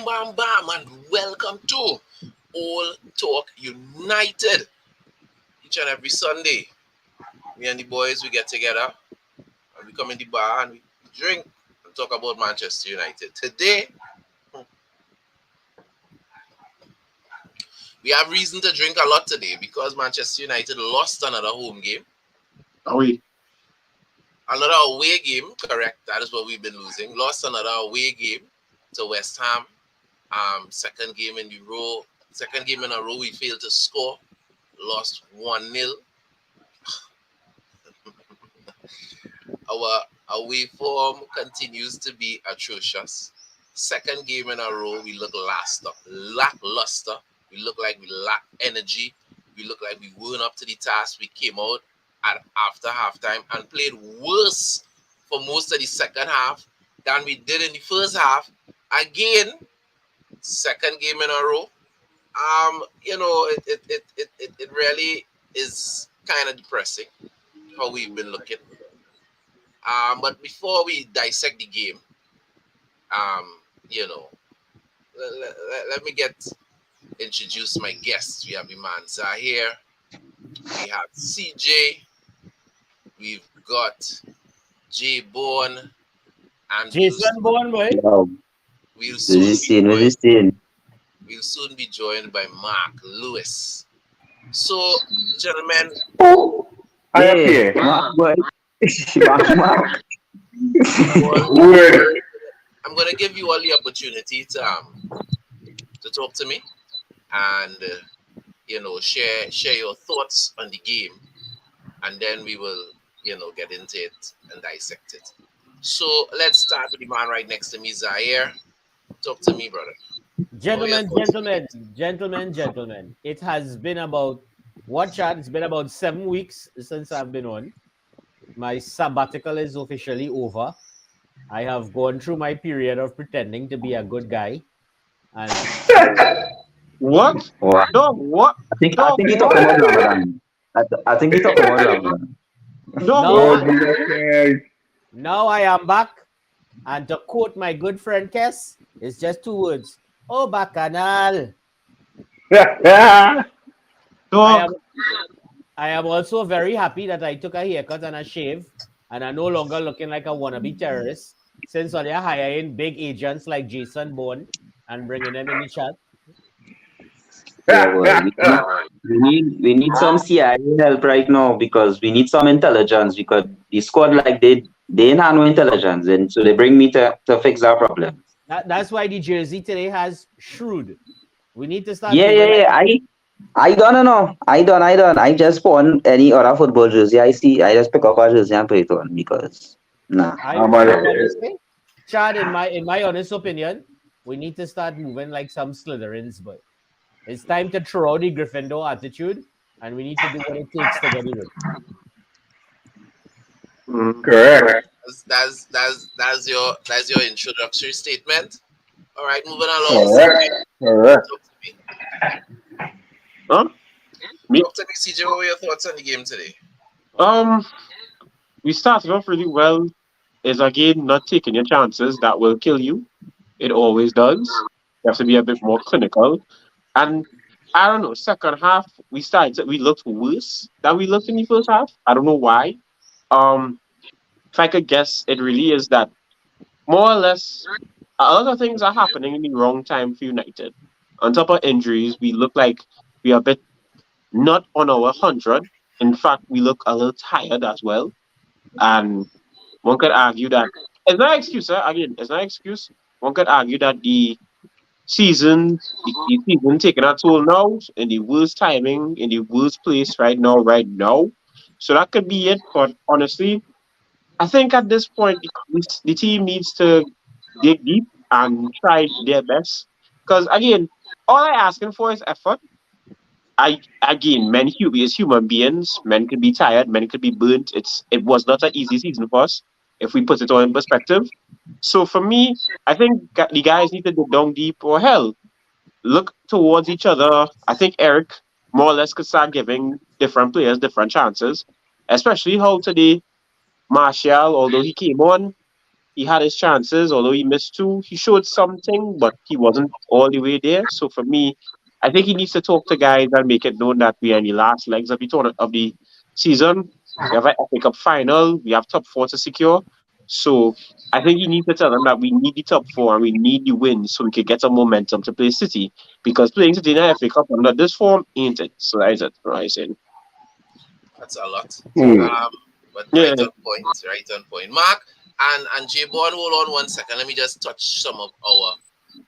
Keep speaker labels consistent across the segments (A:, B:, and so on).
A: Boom, bam, bam, and welcome to All Talk United. Each and every Sunday, me and the boys, we get together and we come in the bar and we drink and talk about Manchester United. Today, we have reason to drink a lot today because Manchester United lost another home game. Another away game, correct, that is what we've been losing. Lost another away game to West Ham. Second game in a row, we failed to score. Lost 1-0. Our away form continues to be atrocious. Second game in a row, we look lackluster. We look like we lack energy. We look like we weren't up to the task. We came out after halftime and played worse for most of the second half than we did in the first half. Again, second game in a row. It really is kind of depressing how we've been looking. But before we dissect the game, let me introduce my guests. We have Iman Zahir, we have CJ, we've got J Bone, and
B: Jason Bourne, boy.
A: We'll soon be joined by Mark Lewis. So, gentlemen,
C: I am here.
A: I'm going to give you all the opportunity to talk to me and share your thoughts on the game, and then we will get into it and dissect it. So let's start with the man right next to me, Zaire. Talk to me, brother.
B: Gentlemen. It has been about It's been about 7 weeks since I've been on. My sabbatical is officially over. I have gone through my period of pretending to be a good guy. And
C: What? Dog, what?
D: I think he talking about Ramadan. I think he talking about Ramadan.
B: Now I am back. And to quote my good friend Kes, it's just 2 words. Oh, bacchanal. I am also very happy that I took a haircut and a shave, and I'm no longer looking like a wannabe terrorist, since they're hiring big agents like Jason Bourne and bringing them in the chat.
D: Yeah, well, we need some CIA help right now because we need some intelligence because the squad like they ain't have no intelligence, and so they bring me to fix our problem.
B: That's why the jersey today has shrewd. We need to start.
D: I don't know. I don't. I just put on any other football jersey I see. I just pick up a jersey and put it on because
B: Chad, in my honest opinion, we need to start moving like some Slytherins, but it's time to throw out the Gryffindor attitude, and we need to do what it takes to get it.
C: Correct.
A: That's your introductory statement. All right, moving along.
C: Correct.
A: Talk to me.
C: Huh?
A: Talk to me, CJ. What were your thoughts on the game today?
C: We started off really well. Is again not taking your chances. That will kill you. It always does. You have to be a bit more clinical. And I don't know. Second half, we looked worse than we looked in the first half. I don't know why. If I could guess, it really is that more or less a lot of things are happening in the wrong time for United. On top of injuries, we look like we are a bit not on our 100. In fact, we look a little tired as well. And one could argue that it's not an excuse, sir. Again, it's not an excuse. One could argue that the season taking a toll now in the worst timing, in the worst place right now. So that could be it. But honestly, I think at this point, the team needs to dig deep and try their best. Because again, all I'm asking for is effort. Men is human beings. Men could be tired. Men could be burnt. It was not an easy season for us, if we put it all in perspective. So for me, I think the guys need to dig down deep, or hell, look towards each other. I think Eric more or less could start giving different players different chances, especially how today Martial, although he came on, he had his chances, although he missed two. He showed something, but he wasn't all the way there. So for me, I think he needs to talk to guys and make it known that we are in the last legs of the tournament of the season. We have a FA Cup final. We have top four to secure. So I think he needs to tell them that we need the top four and we need the win so we can get some momentum to play City. Because playing City in the FA Cup under this form ain't it. So that is it. Right, saying.
A: That's a lot.
E: Hmm.
A: But
C: Yeah.
A: right on point. Right on point. Mark and J-Bon, hold on 1 second. Let me just touch some of our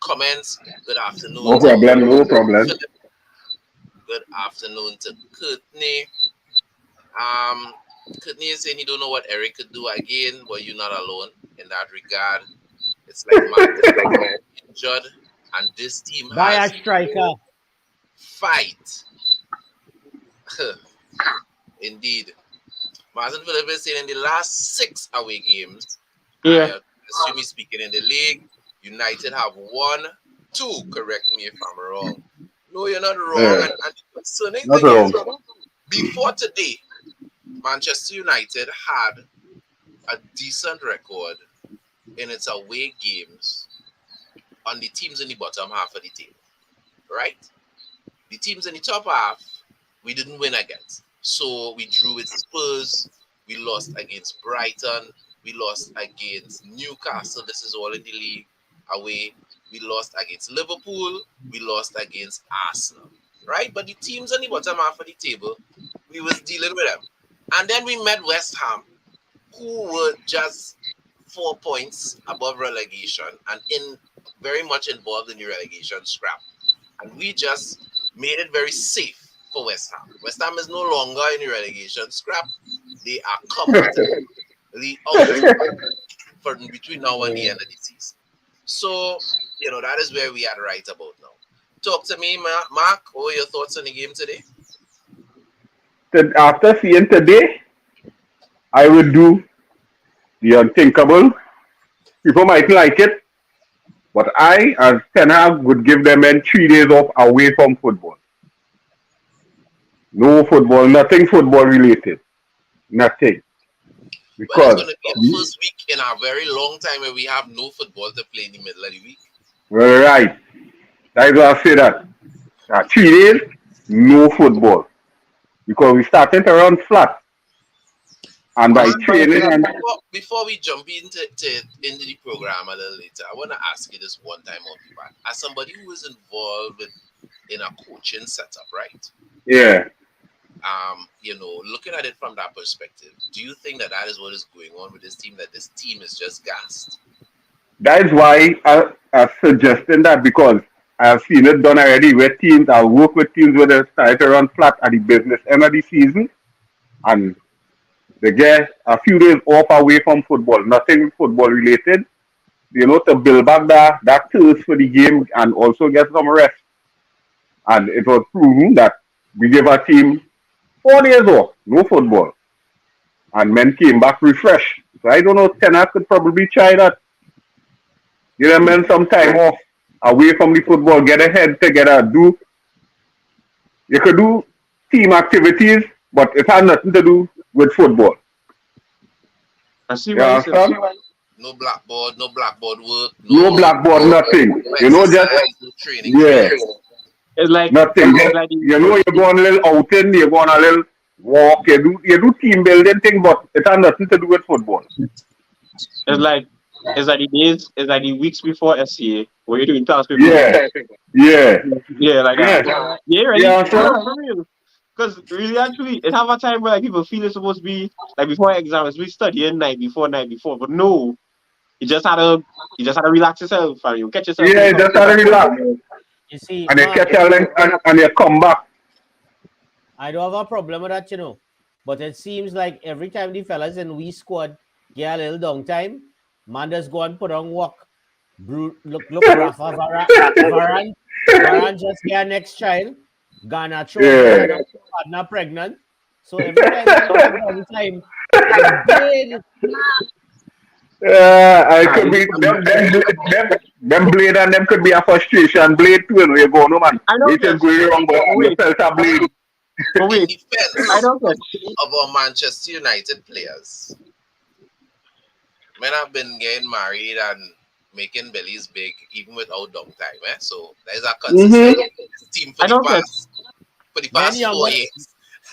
A: comments. Good afternoon.
E: No
A: to
E: problem, no problem.
A: Philip. Good afternoon to Courtney. Courtney is saying you don't know what Eric could do again, but you're not alone in that regard. It's like Mark is injured, and this team
B: Buy a
A: has
B: striker.
A: fight. Indeed. Martin Philip is saying in the last 6 away games,
C: Yeah.
A: I assume he's speaking in the league, United have won 2. Correct me if I'm wrong. No, you're not wrong.
E: Yeah.
A: And the concerning
E: Not
A: thing
E: wrong.
A: is, before today, Manchester United had a decent record in its away games on the teams in the bottom half of the table, right? The teams in the top half, we didn't win against. So we drew with Spurs, we lost against Brighton, we lost against Newcastle. This is all in the league away. We lost against Liverpool, we lost against Arsenal, right? But the teams on the bottom half of the table, we was dealing with them. And then we met West Ham, who were just 4 points above relegation and very much involved in the relegation scrap. And we just made it very safe for West Ham. West Ham is no longer in the relegation scrap. They are comfortably out for between now and the end of the season. So, that is where we are right about now. Talk to me, Mark. What are your thoughts on the game today?
E: After seeing today, I would do the unthinkable. People might like it, but I, as Ten Hag, would give them 3 days off away from football. No football, nothing football related. Nothing.
A: Well,
E: Because,
A: it's going to be the first week in a very long time where we have no football to play in the middle of the week.
E: well, right. That's why I say that. 3 days, no football. Because we started to run flat. And by training and
A: Before we jump into the program a little later, I want to ask you this one time off the bat. As somebody who is involved in a coaching setup, right?
E: yeah.
A: Looking at it from that perspective, do you think that is what is going on with this team? That this team is just gassed?
E: That is why I'm suggesting that, because I have seen it done already with teams. I work with teams where they start to run flat at the business end of the season, and they get a few days off away from football, nothing football related, to build back that thirst for the game and also get some rest. And it was proven that we gave our team 4 days off, no football. And men came back refreshed. So I don't know, Ten Hag could probably try that. Give them men some time off away from the football, get a head together, you could do team activities, but it has nothing to do with football.
C: I see
E: You
C: what you
E: understand?
A: No blackboard work.
E: No blackboard, nothing. Just
A: no training.
E: yeah,
C: It's like
E: nothing.
C: it's like
E: You go on a little outing, you go on a little walk, you do team building thing, but it has nothing to do with football.
C: it's like the weeks before SCA where you're doing tasks before.
E: Yeah, yeah,
C: Yeah, like
E: yeah.
C: that. Yeah, right.
E: Yeah, so-
C: Because really, actually, it have a time where people feel it's supposed to be like before exams, we studying night before, but no, you just had to relax yourself and you catch yourself.
E: Yeah, just had to relax.
B: You see,
E: And you
B: Mark,
E: catch a and you come back.
B: I don't have a problem with that, But it seems like every time the fellas in we squad get a little downtime, man just go and put on walk. Look, Rafa Varane just get a next child. Garnacho,
E: Yeah.
B: partner pregnant. So every time,
E: I could be them blade and them could be a frustration blade too. And we go, no man.
C: I know
E: It is
C: that.
E: going wrong, but you
C: Wait.
E: felt a blade.
C: But
A: In
C: wait,
A: defense
C: I don't get.
A: of our Manchester United players, Men have been getting married and making bellies big even without downtime. So there's a consistent team for
C: I
A: the
C: don't get.
A: past 4 years.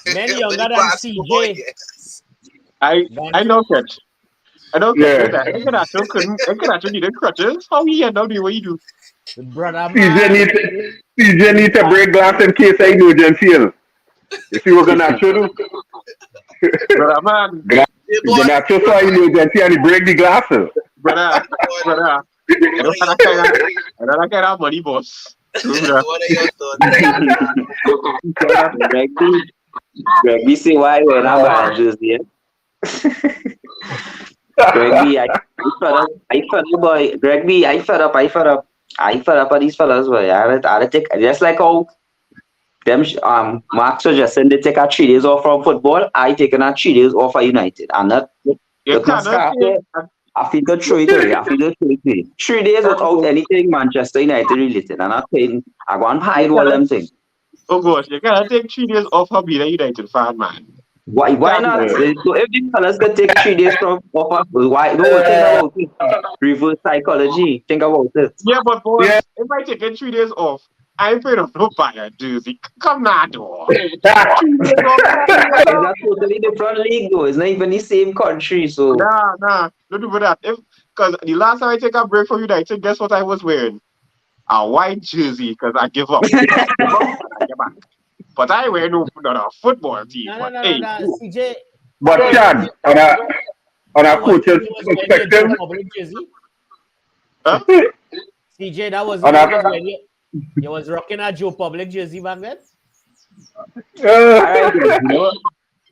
B: Men
A: For
B: younger
A: the
B: than
A: past 4
B: CJ.
A: years.
C: I know that. I don't
E: Yeah.
C: get that. Enkenacho needed crutches. How he end up doing what he do?
B: Brother
E: CJ need to break glass in case of emergency. You see what Ganacho do?
C: Brother, man.
A: Hey, boy,
E: Ganacho saw emergency and he break the glass.
C: Brother. I don't have that kind of money, boss.
A: what are your thoughts?
D: Gregby say why when I'm buying jersey. Gregby, I fed up, boy. Gregby, I fed up at these fellas, boy. I take just like how them Mark suggesting they take a 3 days off from football. I taking a 3 days off for United. I'm not
C: You
D: look my scarf there. I feel to throw it away. 3 days without anything Manchester United related. And I'm saying I go and hide all them things.
C: Oh gosh, you gotta take 3 days off for being a United fan, man.
D: Why not? So if these fellas can take 3 days from off, why don't think about it? Reverse psychology. Think about it.
C: Yeah, but boy, if I take 3 days off, I ain't paid off no buy a jersey. Come now, dog.
D: It's a totally different league though. It's not even the same country. So
C: Nah, don't do that. Because the last time I take a break from United, guess what I was wearing? A white jersey because I give up. But I wear no football team.
B: No,
C: Hey,
B: CJ.
E: But Chad, on a coach's perspective,
C: huh?
B: CJ, that was
E: On a-
B: when you was rocking a Joe Public jersey back then.
D: alright, you know,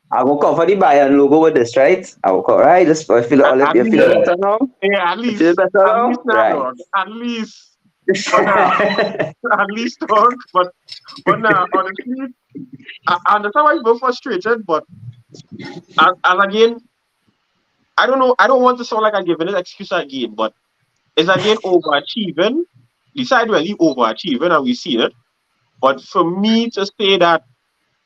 D: I will cover the Bayern logo with this, right? I will cover right. Just I feel all you feel better now.
C: Yeah, at least.
D: Feel better now?
C: Now,
D: Right.
C: dog. At least. At least talk, but now honestly, I understand why you're frustrated, but and again, I don't know. I don't want to sound like I'm giving an excuse again, but it's again overachieving. The side really overachieving, and we see it. But for me to say that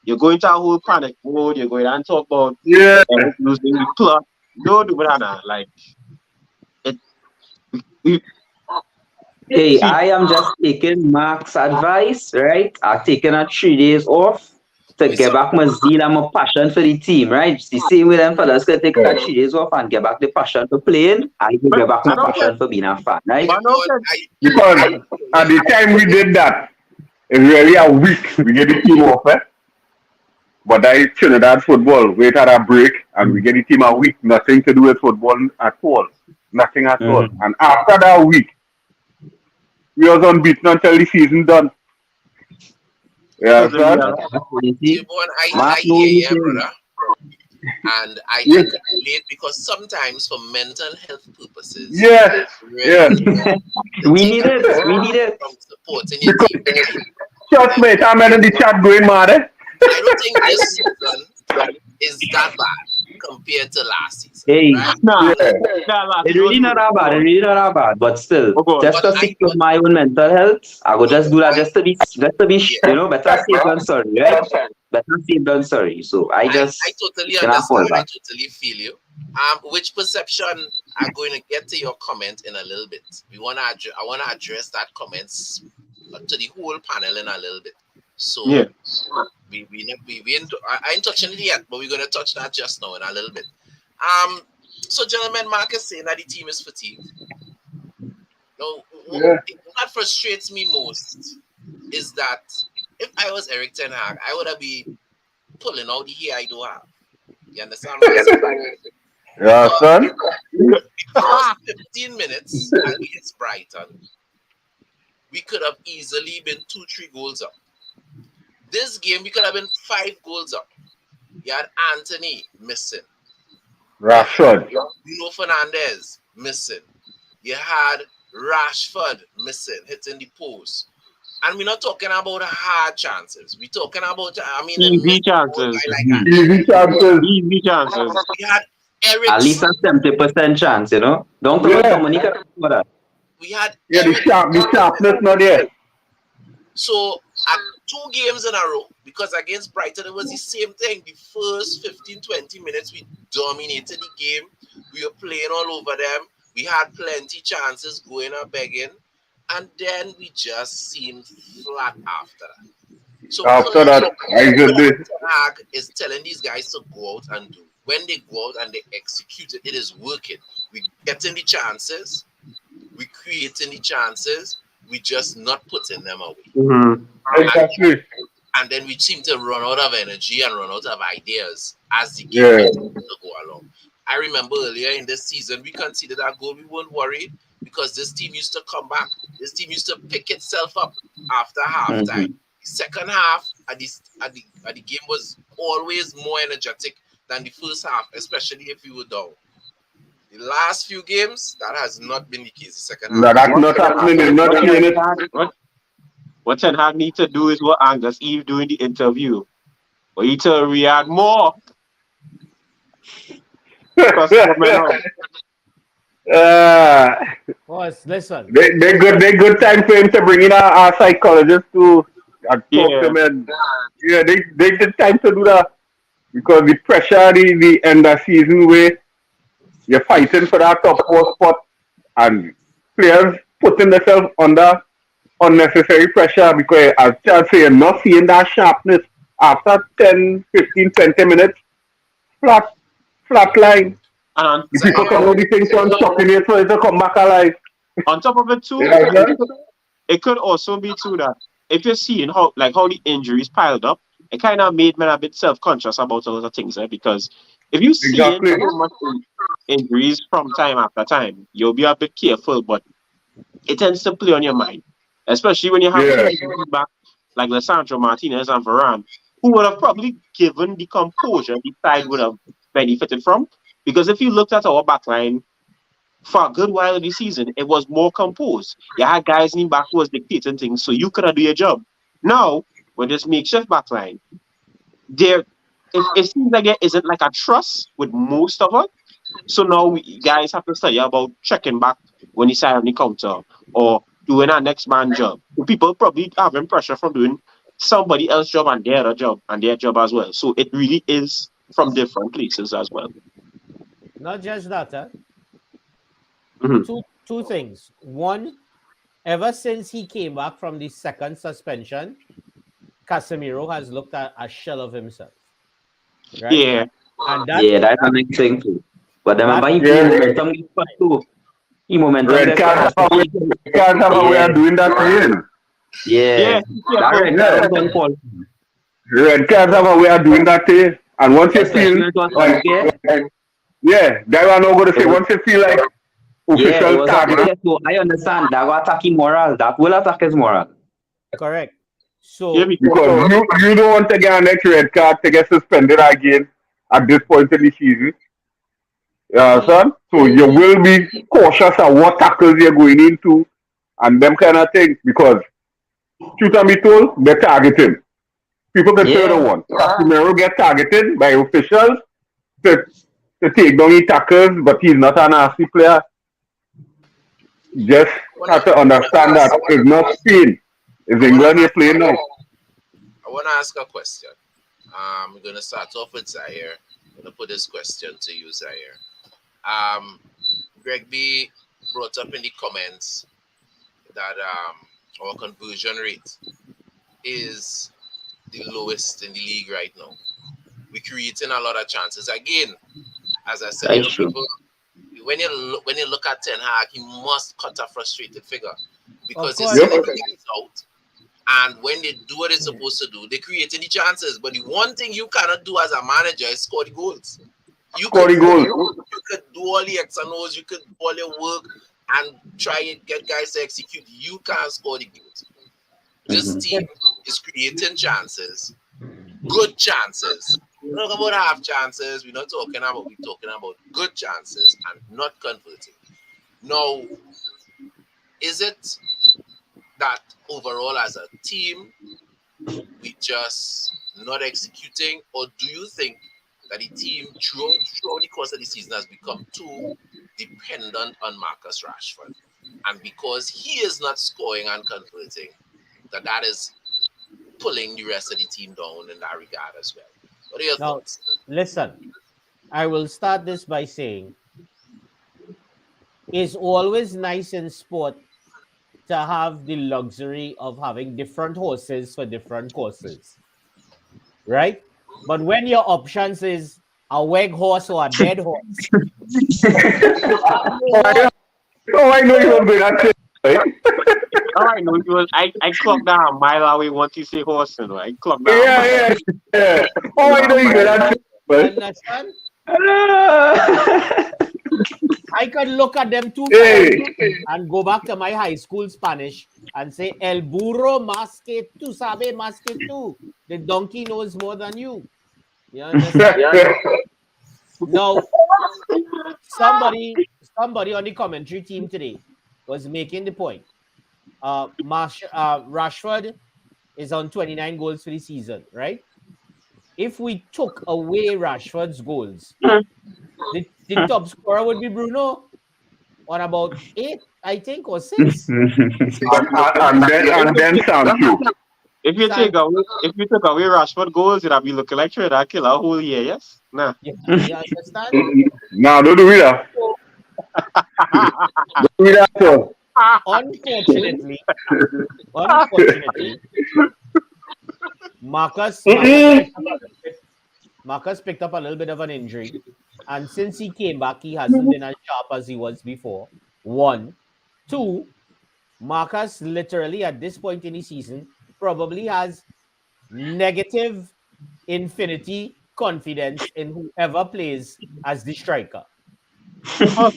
C: you're going to a whole panic mode, you're going to talk about losing the plot, don't do that. Like it.
D: Hey, I am just taking Mark's advice, right? I've taken a 3 days off to get back my zeal and my passion for the team, right? It's the same way them fellas can take a 3 days off and get back the passion for playing. I can get back my passion for being a fan, right?
E: because at the time we did that, it's really a week we get the team off. But I Trinidad football, we had a break and we get the team a week, nothing to do with football at all. Nothing at all. And after that week, we was unbeaten until the season done. Yeah, son.
A: I hear you, brother. And I can relate because sometimes for mental health purposes,
E: Yeah.
D: We need it.
A: From supporting your team.
E: Trust me, I'm in the chat going mad.
A: I don't think this season is that bad compared to last season.
D: Hey,
A: right?
D: it's really not that bad, but still, just to secure my own mental health, I will just do that just to be, better safe than sorry, right? Better safe than sorry. So I
A: totally understand. I totally feel you. Which perception I'm going to get to your comment in a little bit. I want to address that comments to the whole panel in a little bit. So I ain't touching it yet, but we're going to touch that just now in a little bit. So gentlemen, Mark is saying that the team is fatigued. Now, what frustrates me most is that if I was Eric Ten Hag, I would have been pulling out the hair I don't have. You understand what I'm saying?
E: Yeah, son.
A: First 15 minutes against Brighton, we could have easily been 2-3 goals up. This game, we could have been 5 goals up. You had Anthony missing.
E: Rashford.
A: Bruno Fernandes missing. You had Rashford missing, hitting the post. And we're not talking about hard chances. We're talking about,
C: easy chances.
E: Easy chances.
C: Easy chances.
A: We had Eric.
D: At least a 70% chance, Don't talk about money.
A: We had
E: the sharpness not there.
A: So 2 games in a row, because against Brighton, it was the same thing. The first 15, 20 minutes, we dominated the game. We were playing all over them. We had plenty chances going or begging. And then we just seemed flat after that. So
E: After
A: clearly,
E: that, I just did.
A: Ten Hag is telling these guys to go out and do. When they go out and they execute it, it is working. We getting the chances, we creating the chances, we just not putting them away.
C: Mm-hmm.
E: Exactly.
A: And then we seem to run out of energy and run out of ideas as the game to go along. I remember earlier in this season, we conceded that goal. We weren't worried because this team used to come back. This team used to pick itself up after halftime. The second half at the game was always more energetic than the first half, especially if we were down. The last few games, that has not been the case. The second half.
E: No, that's not happening. It's not seeing it.
C: What Ten Hag need to do is what Angus Eve do in the interview. We need to react more.
B: Boss, listen.
E: They good time for him to bring in our psychologist to talk to him. And, they did time to do that because the pressure, the end of season where you're fighting for that top 4 spot and players putting themselves under unnecessary pressure because as Chad say, you're not seeing that sharpness after 10, 15, 20 minutes. Flat line.
C: And
E: if people come out the things on stopping it so it'll come back alive.
C: On top of it too, it could also be too that if you're seeing how the injuries piled up, it kind of made men a bit self-conscious about a lot of things, because if you see so much injuries from time after time, you'll be a bit careful, but it tends to play on your mind, especially when you have back like Lisandro Martinez and Varane, who would have probably given the composure the side would have benefited from. Because if you looked at our backline for a good while of the season, it was more composed. You had guys in the back who was dictating things, so you could do your job. Now, with this makeshift backline, it seems like there isn't like a trust with most of us. So now guys have to study about checking back when you side on the counter or doing our next man job. People probably having pressure from doing somebody else's job and their job and their job as well. So it really is from different places as well.
B: Not just that,
C: Mm-hmm.
B: Two things. One, ever since he came back from the second suspension, Casemiro has looked at a shell of himself. Right?
C: Yeah.
B: And
D: that's the next thing too. But remember, he momentum too. He momentum.
E: Red cards have a way of doing that again.
D: Yeah.
E: Red cards have a way of doing that too. And once you feel like, that one not going to say. Once you feel like official target.
D: So I understand that will attack his moral. That will attack his moral.
B: Correct. So
E: because you don't want to get an next red card to get suspended again at this point in the season. Son? So you will be cautious of what tackles you're going into and them kind of things because truth be told, they're targeting. People can say the one. Casemiro get targeted by officials to take down the tackles, but he's not a nasty player. Just have to understand that it's not Spain. It's England you're playing now.
A: I want to ask a question. I'm going to start off with Zaire. I'm going to put this question to you, Zaire. Greg B brought up in the comments that our conversion rate is the lowest in the league right now. We're creating a lot of chances. Again, as I said, people, when you look at Ten Hag, he must cut a frustrated figure because his everything is out. And when they do what they're supposed to do, they create any chances. But the one thing you cannot do as a manager is score the goals. You could do all the X and O's, you could do all your work and try and get guys to execute. You can't score the goals. This team is creating chances, good chances. We're not talking about half chances. We're talking about good chances and not converting. Now, is it that overall as a team we just not executing, or do you think that the team throughout the course of the season has become too dependent on Marcus Rashford, and because he is not scoring and converting, that is pulling the rest of the team down in that regard as well. What are your
B: Now,
A: thoughts?
B: listen, I will start this by saying it's always nice in sport to have the luxury of having different horses for different courses, right? But when your options is a weg horse or a dead horse,
E: Oh, I know you're good at it. Right?
C: All right, no, I clocked down a mile away once you say horse, you know. I clocked down.
E: Yeah. Oh, I know you're good at it. But
B: understand? I could look at them two
E: hey,
B: and go back to my high school Spanish and say, El burro más que tú sabe más que tú. The donkey knows more than you. You understand? Now, somebody on the commentary team today was making the point. Rashford is on 29 goals for the season, right? If we took away Rashford's goals, the top scorer would be Bruno on about 8, I think, or 6.
E: and then Sancho.
C: If you take away Rashford goals, you'd be looking like Trinidad Killer a whole year, yes? Nah.
B: You understand?
E: No, don't do that. Don't do that, sir.
B: Unfortunately, Marcus picked up a little bit of an injury, and since he came back, he hasn't been as sharp as he was before. 1, 2, Marcus literally at this point in the season probably has negative infinity confidence in whoever plays as the striker.
C: Oh,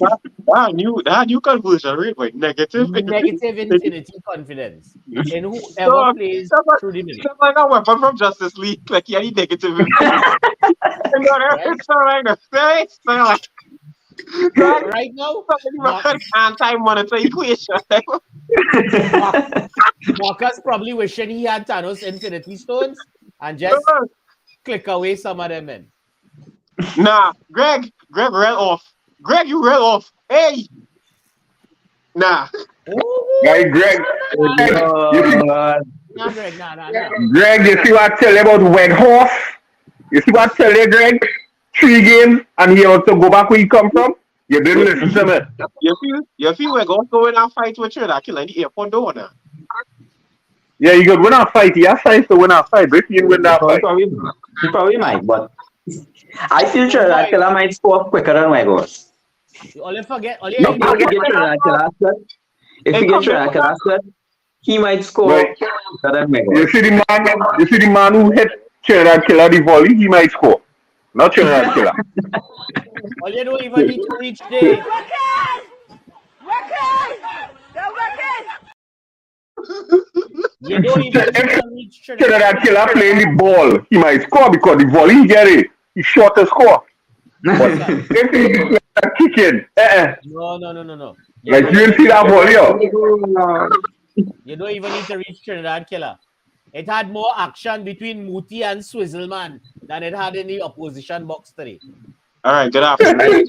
C: that new conclusion, right? Wait, negative
B: infinity confidence in whoever plays through the middle.
C: It's like a weapon from Justice League, like any negative
B: Right now,
C: anti-monitor equation.
B: Marcus probably wishing he had Thanos Infinity Stones and just click away some of them in.
C: Nah, Greg ran off. Greg, you ran off. Hey! Nah.
E: Guy, Greg.
B: Nah, Greg, nah.
E: Greg, you see what I tell you about Weg Horse? You see what I tell you, Greg? 3 games, and he also go back where he come from? You didn't listen to me.
C: You feel we're going to win our fight with Trinidad Killer in the airport, don't you?
E: Yeah, you could win a fight. He has size to win a fight, but if you win that fight.
D: He probably might, but I feel Trinidad Killer might score quicker than Wegos.
B: You only forget.
D: If you get Trinidad Killer, he might score quicker than Wegos.
E: You see the man who hit Trinidad Killer the volley, he might score. Not Trinidad Killer.
B: All you don't even need to reach there. You don't even need to reach
E: Trinidad Killer playing the ball, he might score because the volley he get it. He's short to score. But if he kicking,
B: No.
E: Like you didn't see that volley,
B: You don't even need to reach Trinidad Killer. It had more action between Muti and Swizzleman than it had in the opposition box today.
C: All right, good afternoon.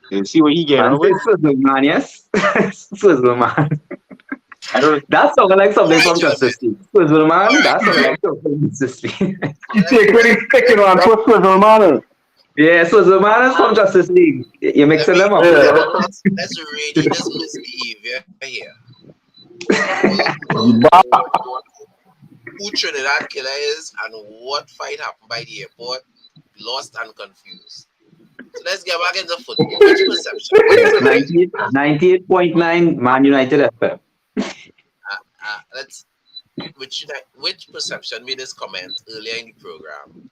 C: You see what he getting away?
D: Swizzleman, yes? Swizzleman. That sounded like something from Justice League. Swizzleman, that sounded like something from Justice League.
E: You take when he's sticking on for Swizzleman.
D: Yeah, Swizzleman is from Justice League. You're mixing them up.
A: Let's really dismiss behavior here. Who Trinidad Killer is and what fight happened by the airport, lost and confused. So let's get back into football. Which perception?
D: 98.9 Man United FM.
A: Which perception made this comment earlier in the program?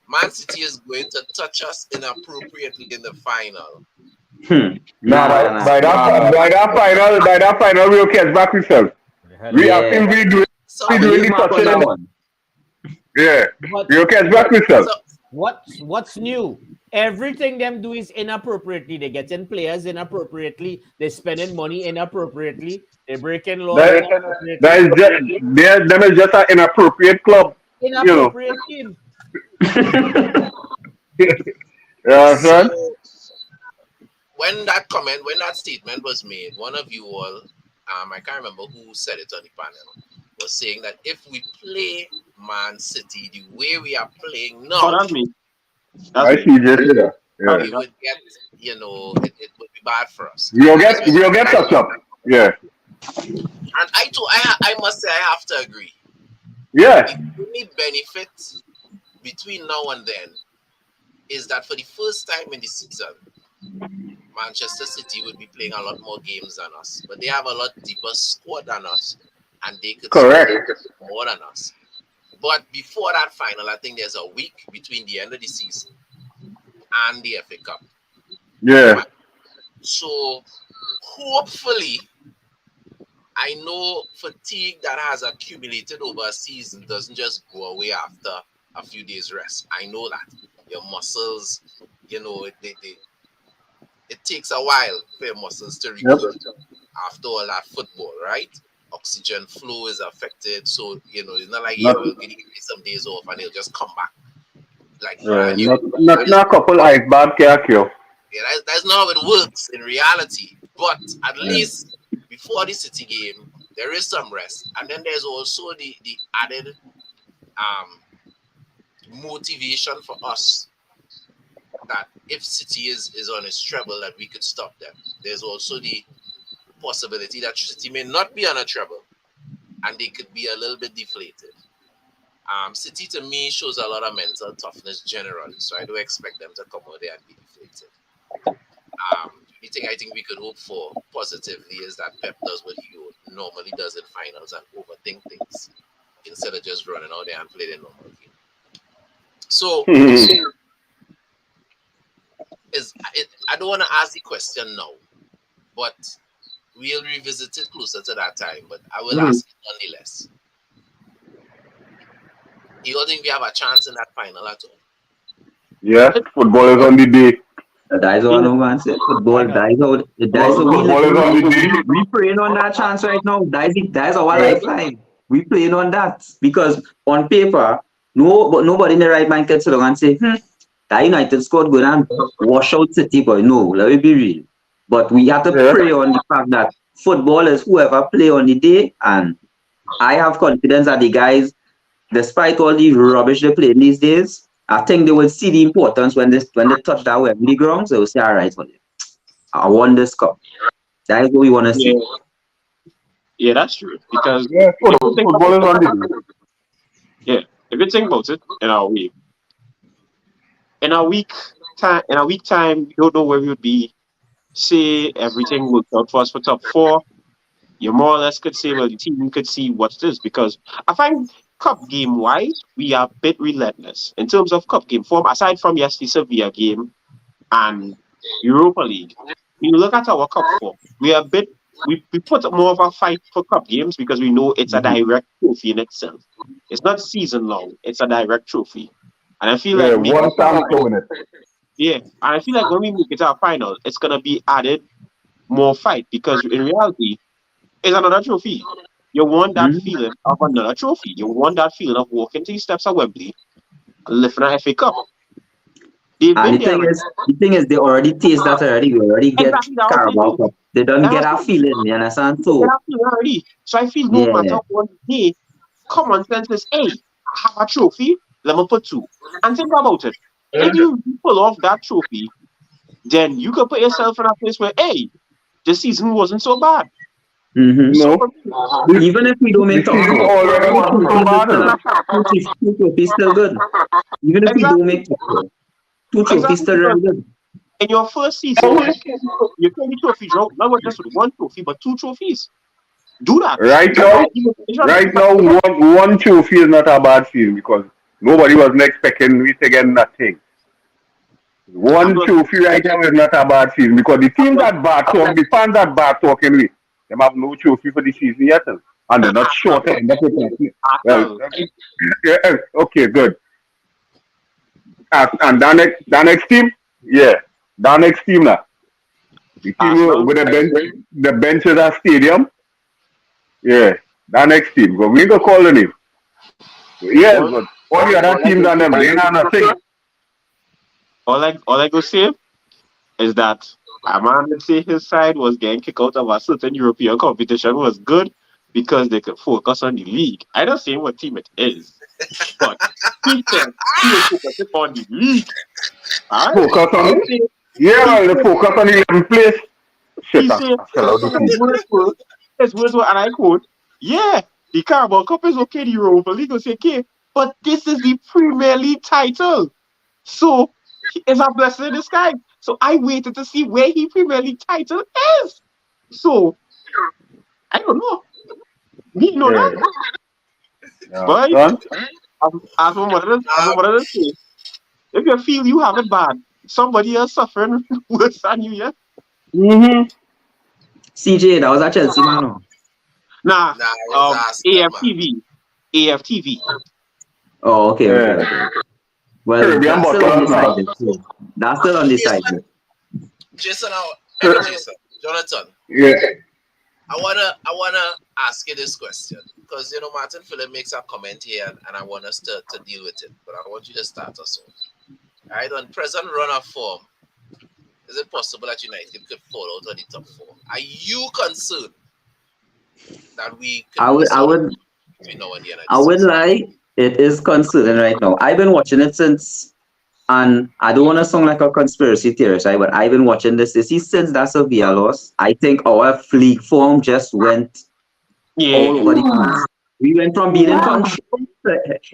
A: Man City is going to touch us inappropriately in the final.
E: By that final, we'll catch back ourselves. We have to be doing the touching. Yeah, we'll catch back ourselves.
B: What's new? Everything them do is inappropriately. They get in players inappropriately. They're spending money inappropriately. They're breaking laws.
E: Them is just an inappropriate club.
B: Inappropriate team.
E: Yeah,
A: so, when that statement was made, one of you all I can't remember who said it on the panel, was saying that if we play Man City the way we are playing
C: Oh,
A: now,
C: that's me.
E: I
C: That's me.
E: see just yeah. Yeah.
A: we would get, it would be bad for us.
E: We'll get touched up. Yeah.
A: And I must say, I have to agree.
E: Yeah.
A: The only benefit between now and then is that for the first time in the season, Manchester City would be playing a lot more games than us, but they have a lot deeper squad than us, and they could
E: Correct.
A: score more than us. But before that final, I think there's a week between the end of the season and the FA Cup.
E: Yeah.
A: So hopefully, I know fatigue that has accumulated over a season doesn't just go away after a few days rest. I know that your muscles, it takes a while for your muscles to recover after all that football, right? Oxygen flow is affected, so it's not like you'll give some days off and they'll just come back. Like
E: Not a couple ice bath can cure.
A: Yeah, that's not how it works in reality. But at least before the City game, there is some rest, and then there's also the added motivation for us that if City is on its treble, that we could stop them. There's also the possibility that City may not be on a treble, and they could be a little bit deflated. City to me shows a lot of mental toughness generally, so I do expect them to come out there and be deflated. The thing I think we could hope for positively is that Pep does what he normally does in finals and overthink things instead of just running out there and play the normal game. So, I don't want to ask the question now, but we'll revisit it closer to that time. But I will ask it nonetheless. You don't think we have a chance in that final at all?
E: Yeah, football is on the day.
D: That's what no man said. Football dies out.
E: Football is on the day.
D: We praying on that chance right now. That's our lifeline. We playing on that because on paper, nobody in the right mind can sit down and say, that United squad good and wash out City, boy. No, let me be real. But we have to pray on the fact that football is whoever play on the day, and I have confidence that the guys, despite all the rubbish they play these days, I think they will see the importance when they touch that Wembley grounds. They will say, all right, I won this cup. That is what we want to see.
C: Yeah, that's true. Because
E: football is on the day.
C: Yeah, if you think about it, in a week time, we don't know where we would be. Say everything worked out for us for top 4. You more or less could say, well, the team could see what's this, because I find cup game wise, we are a bit relentless in terms of cup game form. Aside from the Sevilla game and Europa League, when you look at our cup form, we put more of a fight for cup games because we know it's a direct trophy in itself. It's not season long; it's a direct trophy, and I feel like
E: one time to win it.
C: Yeah, and I feel like when we make it to our final, it's gonna be added more fight because in reality, it's another trophy. You want that feeling of another trophy. You want that feeling of walking to the steps of Wembley and lifting an FA Cup.
D: And the thing is, they already taste that already. We already get Carabao Cup. They don't get that feeling, you understand? So
C: I feel no matter what day, common sense is, hey, I have a trophy, let me put 2. And think about it. If you pull off that trophy, then you can put yourself in a place where, hey, the season wasn't so bad.
E: No.
D: Even if we don't make top 4, 2 trophies still good. Even if we don't make top 4, 2 trophies still really good.
C: In your first season, you play the trophy draw, not just with 1 trophy, but 2 trophies. Do that.
E: Right now, one trophy is not a bad feeling because nobody wasn't expecting we to get nothing. 1 trophy right now is not a bad feeling because the team that bad talk, the fans that bad talking with, them have no trophy for the season yet, and they're not short. Well, okay, good. And that next team, that next team now. The team with the benches at stadium, that next team. But we ain't gonna call the name. But all the other teams and them, they have nothing.
C: All I go say is that A man would say his side was getting kicked out of a certain European competition was good because they could focus on the league. I don't say what team it is, but he said he was focusing on the league. All right?
E: Focus on it.
C: He
E: Yeah,
C: said,
E: well, the focus on 11th place.
C: he
E: Shit, I
C: said
E: fell out the season.
C: his words were, and I quote, yeah, the Carabao Cup is okay, the Europa League is okay, but this is the Premier League title. So it's a blessing in disguise. So I waited to see where his Premier League title is. So I don't know. Me know
E: Yeah.
C: that.
E: Yeah.
C: But
E: Son?
C: as my mother say, if you feel you have it bad, somebody else suffering worse than you, yeah?
E: Mm-hmm.
D: CJ, that was a Chelsea man. No?
C: Nah,
A: Nah, it was Arsenal, man.
C: AFTV.
D: Oh, okay, okay,
E: Yeah.
D: okay. Well,
E: Caribbean
D: that's still
E: bottle now.
D: undecided. Too. That's still undecided.
A: Jason,
E: Sure.
A: Jason, Jonathan,
E: Yeah.
A: I wanna ask you this question because Martin Phillip makes a comment here and I want us to deal with it. But I want you to start us off. All right, on present run of form, is it possible that United could fall out of the top four? Are you concerned that we
D: I
A: could
D: would,
A: miss
D: I
A: out
D: would,
A: between now and the end of
D: I
A: the
D: wouldn't
A: season?
D: lie. It is concerning right now. I've been watching it since, and I don't want to sound like a conspiracy theorist, right? But I've been watching this. You see, since that Sevilla loss, I think our league form just went
C: Yeah.
D: all over the place. We went from being in control.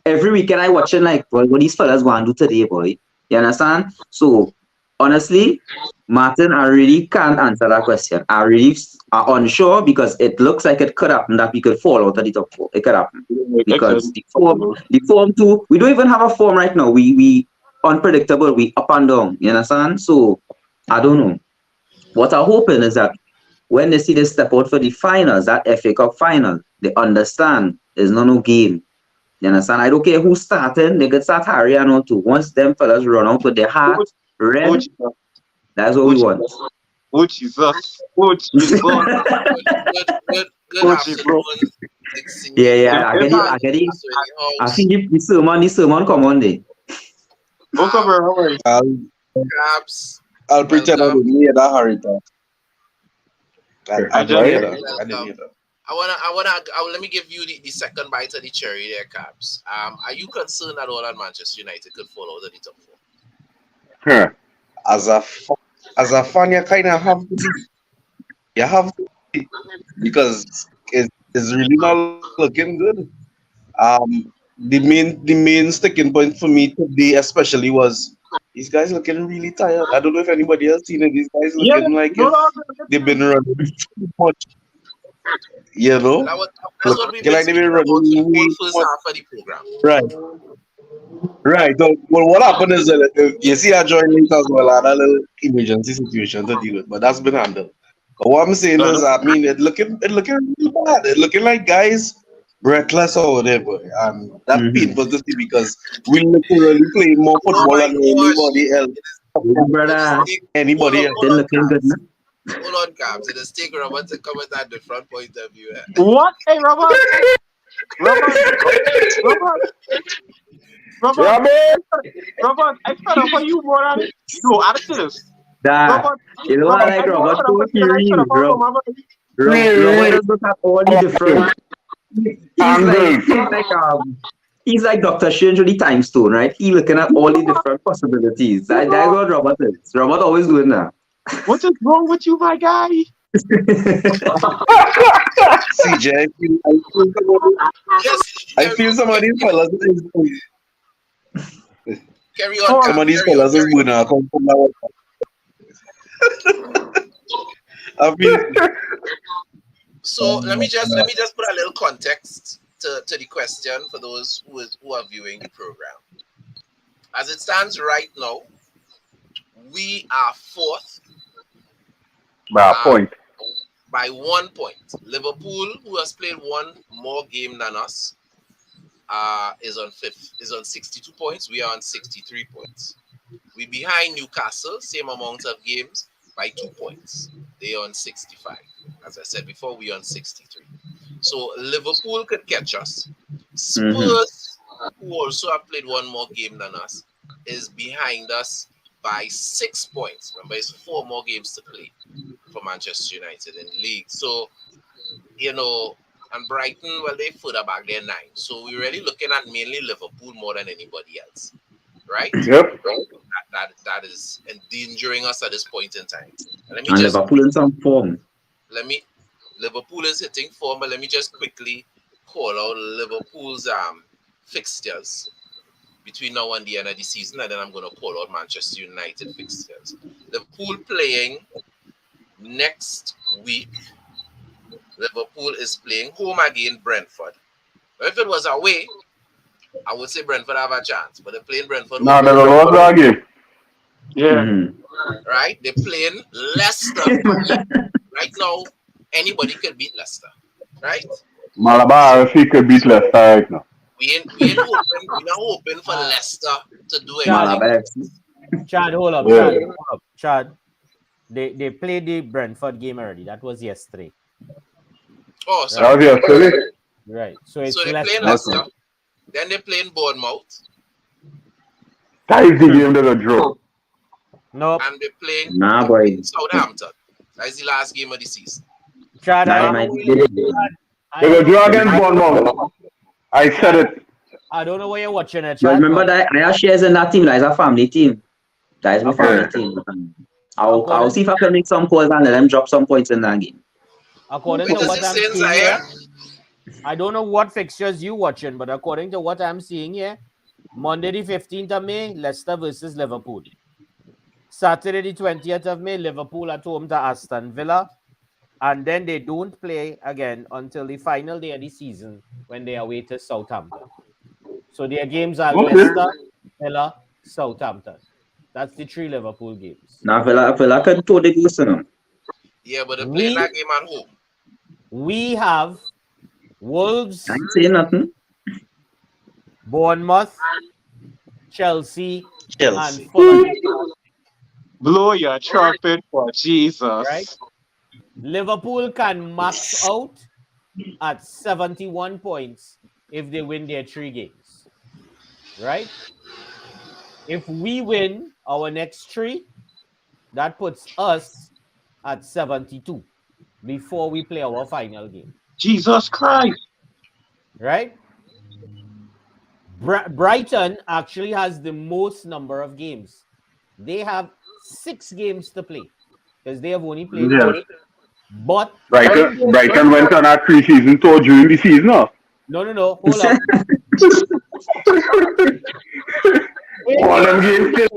D: Every weekend I watching like, boy, what these fellas want to do today, boy. You understand? So honestly, Martin, I really can't answer that question. I really are unsure because it looks like it could happen that we could fall out of the top four. It could happen because the form too. We don't even have a form right now. We unpredictable. We up and down. You understand? So I don't know. What I'm hoping is that when they see they step out for the finals, that FA Cup final, they understand there's no game. You understand? I don't care who's starting, they could start Harry and all too. Once them fellas run out with their heart red,
C: Oh, Jesus.
D: that's what we want.
C: Oh, Jesus. Oh, Jesus.
A: Good
C: Oh,
A: afternoon. Dixie.
D: Yeah, I get it. I think if the sermon come on day.
C: Welcome, how are you?
A: Crabs.
F: I'll pretend I
A: Welcome.
F: didn't hear that, Harry. I didn't hear that.
A: Welcome.
F: I didn't hear that.
A: Let me give you the second bite of the cherry there, Cabs. Are you concerned at all that Manchester United could fall out of the top four?
E: Huh.
F: As a fan, you kind of have to be. You have to be, because it's really not looking good. The main sticking point for me today, especially, was these guys looking really tired. I don't know if anybody else seen it. These guys
C: Yeah,
F: looking like
C: no,
F: if they've been running too much. You know,
A: That's what we've
F: looking
A: been
F: like they've
A: speaking
F: been
A: about
F: running
A: for the whole
F: way
A: first
F: too much.
A: half of the program.
F: Right. So, well, what happened is that you see, I joined late as well. I had a little emergency situation to deal with, but that's been handled. But what I'm saying is, I mean, it looking really bad. It looking like guys breathless or whatever, and that's painful to see because we literally play more
A: Oh
F: football
A: my
F: than
A: gosh.
F: anybody else.
D: Brother,
F: Anybody else.
D: still looking good, no?
A: Hold on, Cabs. It is take Robert to come at the front point of view.
C: What? Hey, Robert. Robert, I fed up on you more than you. I'm serious.
D: That,
C: Robert,
D: you know what I like Robert too? He real, bro. Robert does look at all the different. He's like Dr. Strange with the time stone, right? He looking at all the different possibilities. That's what Robert is. Robert always doing that.
C: What is wrong with you, my guy?
F: CJ, I feel some of these fellas.
A: Carry on.
F: Some of these fellas is winner come from that. I feel.
A: So let me just put a little context to the question for those who are viewing the program. As it stands right now, we are fourth by 1 point. Liverpool, who has played one more game than us, is on 62 points. We are on 63 points. We're behind Newcastle, same amount of games, by 2 points. They are on 65. As I said before, we are on 63. So Liverpool could catch us. Spurs, who also have played one more game than us, is behind us by 6 points. Remember, it's 4 more games to play for Manchester United in the league. So, and Brighton, well, they further back, they're 9. So we're really looking at mainly Liverpool more than anybody else, right?
E: Yep.
A: That is endangering us at this point in time. And
D: Liverpool in some form.
A: Liverpool is hitting form, but let me just quickly call out Liverpool's fixtures between now and the end of the season, and then I'm going to call out Manchester United fixtures. Liverpool playing next week. Liverpool is playing home against Brentford. If it was away, I would say Brentford have a chance, but they're playing Brentford.
E: No, there's a lot of game.
C: Yeah.
A: Right? They're playing Leicester. Right now, anybody could beat Leicester. Right?
E: Malabar RFC could beat Leicester right now.
A: We're not hoping for Leicester to do anything.
D: Malabar.
B: Chad, hold up.
E: Yeah.
B: Chad. They played the Brentford game already. That was yesterday.
A: Oh,
E: That
A: sorry.
E: was yesterday.
B: Right. So it's
A: So they're
B: Leicester.
A: playing Leicester. Then they're playing Bournemouth.
E: That is the game that a draw.
B: Nope.
A: And they're playing
D: Nah, boy.
A: Southampton. That's the last game of the season.
B: Chad,
D: Nah,
B: I
D: man.
E: There's a draw against Bournemouth. I said it.
B: I don't know where you're watching it,
D: But
B: Chad.
D: remember that I have shares in that team. That is a family team. That is my
B: Okay.
D: family team. I'll see if I can make some calls and let them drop some points in that game.
B: According
A: What
B: to
A: does
B: what
A: it
B: I'm
A: say in
B: seeing here,
A: Zaire?
B: I don't know what fixtures you watching, but according to what I'm seeing here, Monday the 15th of May, Leicester versus Liverpool. Saturday the 20th of May, Liverpool at home to Aston Villa. And then they don't play again until the final day of the season when they are away to Southampton. So their games are
E: Okay.
B: Leicester, Villa, Southampton. That's the 3 Liverpool games.
D: Now, Villa can throw the goose in them.
A: Yeah, but they're playing that game at home.
B: We have Wolves,
D: I ain't saying nothing.
B: Bournemouth, Chelsea,
F: Chelsea.
B: and Fulham.
C: Blow your trumpet for Jesus.
B: Right? Liverpool can max out at 71 points if they win their 3 games. Right? If we win our next 3, that puts us at 72 before we play our final game.
C: Jesus Christ.
B: Right? Brighton actually has the most number of games. They have 6 games to play because they have only played
E: Yes.
B: 3. But
E: Brighton went on a pre-season tour during the season. No?
B: no. Hold up.
E: All them games.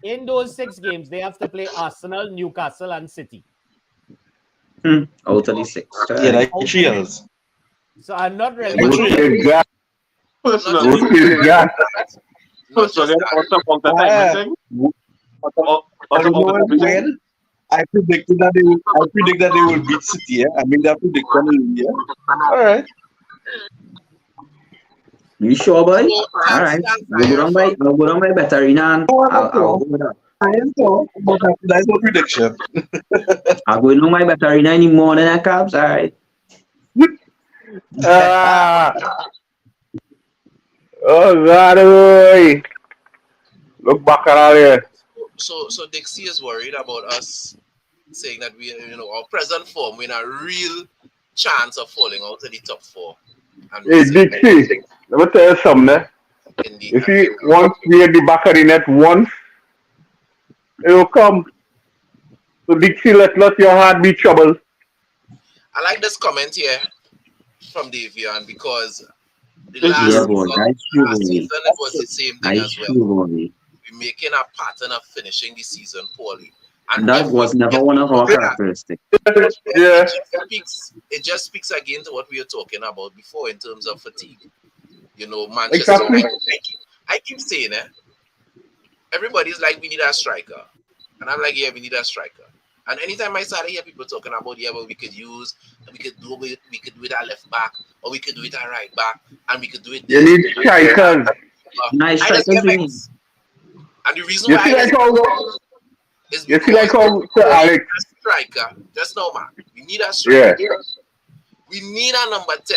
B: In those 6 games, they have to play Arsenal, Newcastle, and City.
D: Out of the 6.
F: Yeah, like 3 years.
B: So I'm not really.
E: Exactly.
C: Personally,
A: Not just that.
C: what's up on the time thing?
F: When I predict that they will beat City. Yeah? I mean that prediction. Yeah. All right.
D: You sure, boy?
A: So,
D: All right.
A: thanks,
D: I'll go down by Betterina and I'll go with that.
F: I am so, but that's no prediction.
D: I'll go down my Betterina in the morning at Cabs. All right.
E: Oh, God. Boy. Look back at here.
A: So Dixie is worried about us saying that we, our present form, we're in a real chance of falling out of the top 4. And
E: Hey, Dixie, let me tell you something. If you want to be at the back of the net once, it will come. So, Dixie, let not your heart be troubled.
A: I like this comment here from Davian because the
D: Yeah,
A: last
D: boy. That's true, boy.
A: season it was the same thing
D: That's
A: as well.
D: true, boy.
A: We're making a pattern of finishing the season poorly. And
D: That was never one of our characteristics.
E: Yeah.
A: It just speaks again to what we were talking about before in terms of fatigue. Manchester
E: Exactly.
A: United. I keep saying everybody's like, we need a striker. And I'm like, yeah, we need a striker. And anytime I start to hear people talking about, yeah, but we could do it at left back, or we could do it at right back, and we could do it.
E: You need strikers.
D: Nice
A: I just
D: strikers,
A: get
D: we
A: vexed. And the reason
E: You
A: why
E: see like how,
A: is
E: you see like how
A: because
E: Alex.
A: a striker. Just now, man. We need a striker.
E: Yeah.
A: We need a number 10.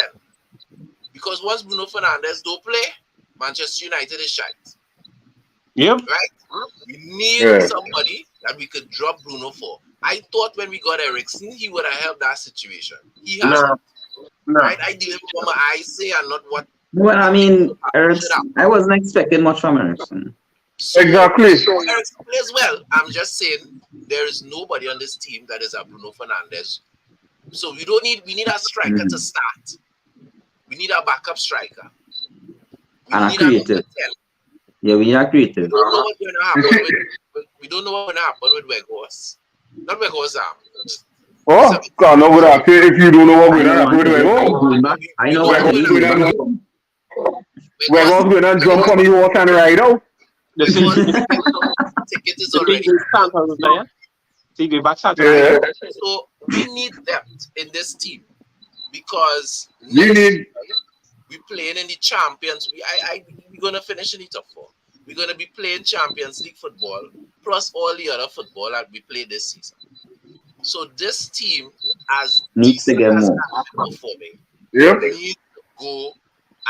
A: Because once Bruno Fernandes don't play, Manchester United is shite.
C: Yep.
A: right? We need
E: Yeah.
A: somebody that we could drop Bruno for. I thought when we got Ericsson, he would have helped that situation. He
C: Nah.
A: hasn't,
C: Nah.
A: right? I deal with what my eyes say and not what
D: Well, I
A: we
D: mean,
A: think should
D: Ericsson,
A: happen.
D: I wasn't expecting much from Ericsson.
A: So
E: Exactly.
A: Ericsson plays well. I'm just saying there is nobody on this team that is a Bruno Fernandes. So we need a striker to start. We need a backup striker. We
D: And a
A: need a number
D: creative.
A: 10.
D: Yeah, we are creative.
A: We don't know what's going to happen we don't know what's going to happen with Weghorst. Not Weghorst,
E: Oh, God, no good at it if you don't know what we're gonna do.
D: I know
E: We're
D: what
E: going
D: he
E: to
D: is.
E: We're going to jump on the horse and ride out.
C: The
A: ticket is already.
C: See, the back Saturday.
E: Yeah.
A: So we need depth in this team because
E: You need
A: we're playing in the Champions. We're gonna finish in the top 4. We're gonna be playing Champions League football plus all the other football that we played this season. So this team, as
D: Needs to get
A: decent as
D: more.
A: it has been performing,
E: Yep.
A: need to go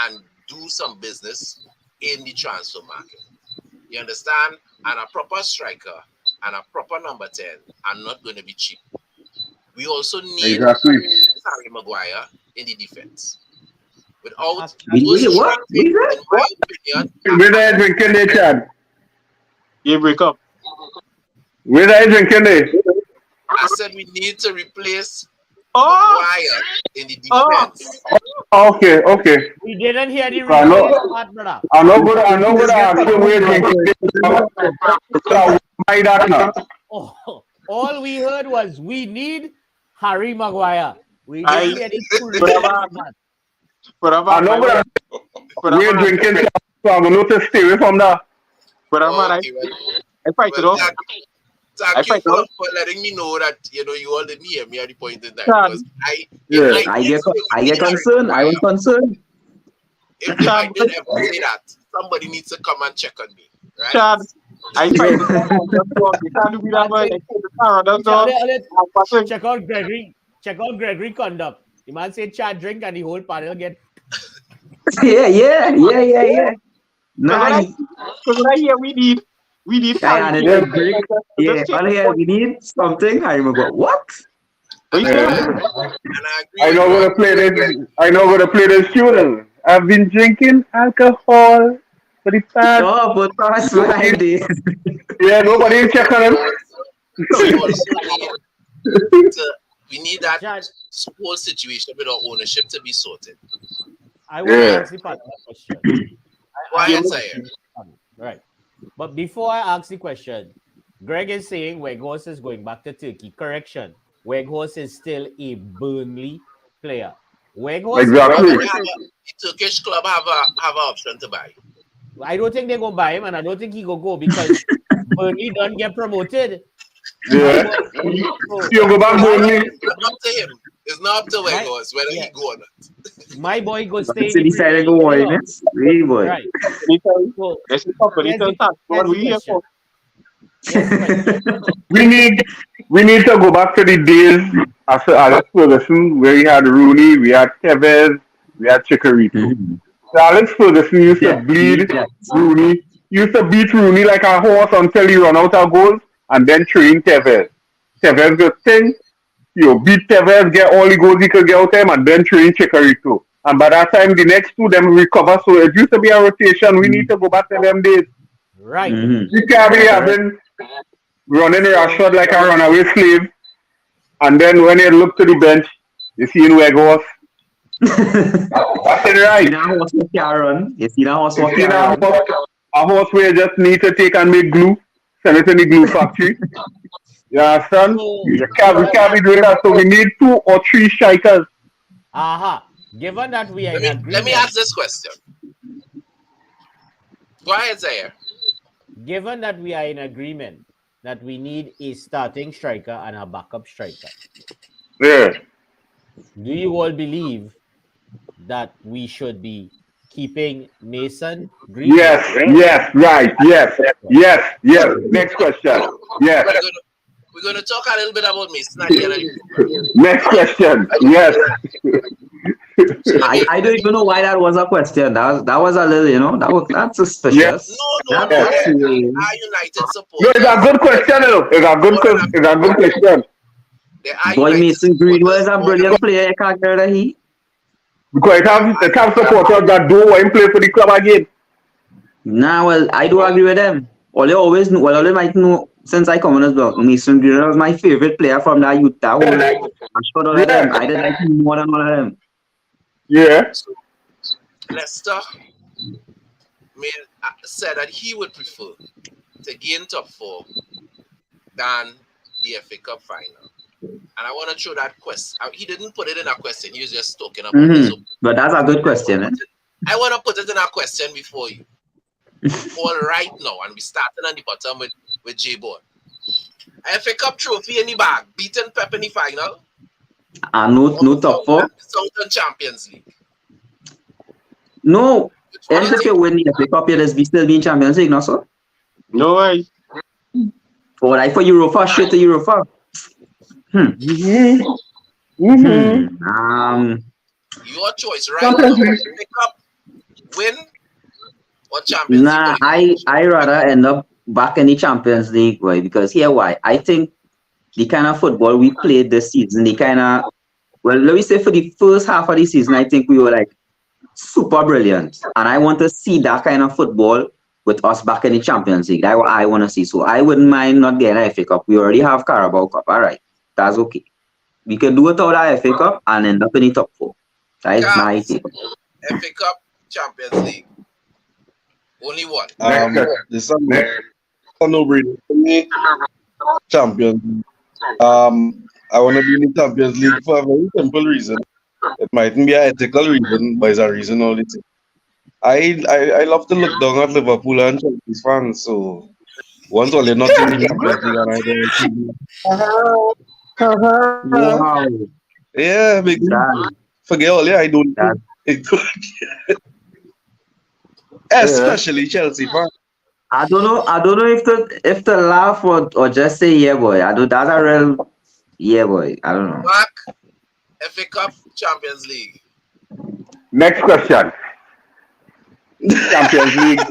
A: and do some business in the transfer market. You understand? And a proper striker and a proper number 10 are not going to be cheap. We also need
E: Exactly.
A: Harry Maguire in the defense. Without
D: We
A: those
D: need what?
A: three things, in my opinion,
E: Where are you drinking there, Chad?
C: You break up.
E: Where are you drinking there?
A: I said we need to replace
C: Oh,
A: Maguire in the defense.
E: Okay, okay.
B: We didn't hear the
E: I know.
B: replay part, brother.
E: I'm not gonna ask you where you're drinking there. Why that now?
B: Oh, all we heard was we need Harry Maguire. We
C: I-
B: didn't get it fully.
E: I'm not gonna we're drinking, so I'm going to stay away from that.
A: Okay,
C: I fight it
A: well,
C: off.
A: thank
C: I
A: you
C: fight
A: for,
C: out.
A: for letting me know that you all didn't hear me at the point in time.
C: Chad.
A: Because
E: Yeah.
D: I get concerned. I was concerned.
A: If I didn't ever say that, somebody needs to come and check on me. Right?
C: Chad, I fight it off. You can't do that way. Like, the car, that's all. I'm passing.
B: Check out Gregory. Check out Gregory conduct. The man said Chad drink and the whole panel get.
D: Yeah. Nah,
C: Because right here we need
D: I added
C: Harry.
D: a break. Yeah, all here we need something. Harry Maguire. What?
A: And
E: Yeah.
A: I agree.
E: I know
A: with
E: going to play this. I know going to play this tune. I've been drinking alcohol for the past.
D: Oh, but past 5 days.
E: Yeah, nobody is checking him.
A: we also need that
B: Chad,
A: whole situation with our ownership to be sorted.
B: I want to
E: Yeah.
B: ask the partner a question.
A: Why answer here?
B: Right. But before I ask the question, Greg is saying Weghorst is going back to Turkey. Correction. Weghorst is still a Burnley player. Weghorst,
E: Exactly.
A: The Turkish club have an option to buy.
B: I don't think they're going to buy him, and I don't think he going to go because Burnley don't get promoted.
E: Yeah.
B: So,
E: You go back Burnley.
A: It's not up to him. It's not up to Weghorst whether
B: Yeah.
A: he go or not.
B: my boy goes stay.
D: So decided to go
B: Premier
D: on
B: League.
D: it. Really, boy.
B: Right. So,
C: This is company.
B: here's the-
C: What
B: here's
C: we
B: the
C: here
B: question.
C: for?
B: Here's the question.
E: We need to go back to the days after Alex Ferguson where we had Rooney, we had Tevez, we had Chicharito.
D: Mhm.
E: So Alex Ferguson used to
D: Yeah,
E: bleed
D: yeah.
E: Rooney, used to beat Rooney like a horse until he run out of goals and then train Tevez. Tevez the thing, beat Tevez, get all the goals he could get out of him and then train Chicharito. And by that time, the next two them recover. So it used to be a rotation. We need to go back to them days.
B: Right.
D: Mhm.
E: You can't be having running Rashford like a runaway slave. And then when you look to the bench, you see in Weghorst. That's it,
D: You
E: right?
D: know how horse walk can run. You see that horse walk
E: You
D: can
E: know,
D: run.
E: a horse where you just need to take and make glue, send it to the glue factory. You understand? We can't be doing that. So we need 2 or 3 strikers.
B: Aha. Given that we are in agreement,
A: Let me ask this question. Go ahead, Zaire.
B: given that we are in agreement that we need a starting striker and a backup striker,
E: Yeah.
B: do you all believe that we should be keeping Mason Green?
E: Yes, right. Yes. Next question. Yes.
A: We're gonna talk a little bit about Mason at the end of the
E: Next question. Yes.
D: I don't even know why that was a question. That was a little, that's
E: Yeah.
D: suspicious.
A: No.
D: That's
A: Are
D: strange.
A: United
E: No,
A: supporters?
E: it's a good question, though. It's a good question.
A: There are
D: Boy,
A: United
D: Mason Greenwood is
A: supporters
D: a
A: more than
D: brilliant player. You can't get rid of he.
E: Because it have supporters that don't want him play for the club again.
D: Nah, well, I do agree with them. All you might know since I come on as well, Mason Greenwood was my favorite player from that youth. That whole squad all of them. I did like him more than all of them.
E: Yeah.
A: Leicester said that he would prefer to gain top 4 than the FA Cup final. And I want to throw that question. He didn't put it in a question. He was just talking about it. So
D: But that's a good question.
A: I want to put it in a question before you. All right now, and we starting on the bottom with J-Boy. FA Cup trophy in the bag, beaten Pep in the final.
D: No top 4.
A: Southern Champions League.
D: No. If you win the FA Cup, you'll still be in Champions League, no, sir?
C: No way.
D: Or like for Europa, straight to Europa.
A: Your choice, right? FA Cup win or Champions
D: League? I rather end up back in the Champions League, boy, because here why? I think the kind of football we played this season, let me say for the first half of the season, I think we were like super brilliant. And I want to see that kind of football with us back in the Champions League. That's what I want to see. So I wouldn't mind not getting an FA Cup. We already have Carabao Cup. All right. That's okay. We can do it without our FA Cup and end up in the top 4. That is my take.
A: FA Cup, Champions League. Only one.
F: This is no brainer for me. Champions League. I want to be in the Champions League for a very simple reason. It mightn't be an ethical reason, but it's a reason all the time. I love to look down at Liverpool and Chelsea fans, so once all they're not in the Champions League and I don't
D: Wow.
F: yeah, big forget all I don't especially Chelsea fans.
D: I don't know if to laugh or just say yeah boy. That's a real yeah boy. I don't know.
A: Mark, FA Cup, Champions League.
E: Next question. Champions League.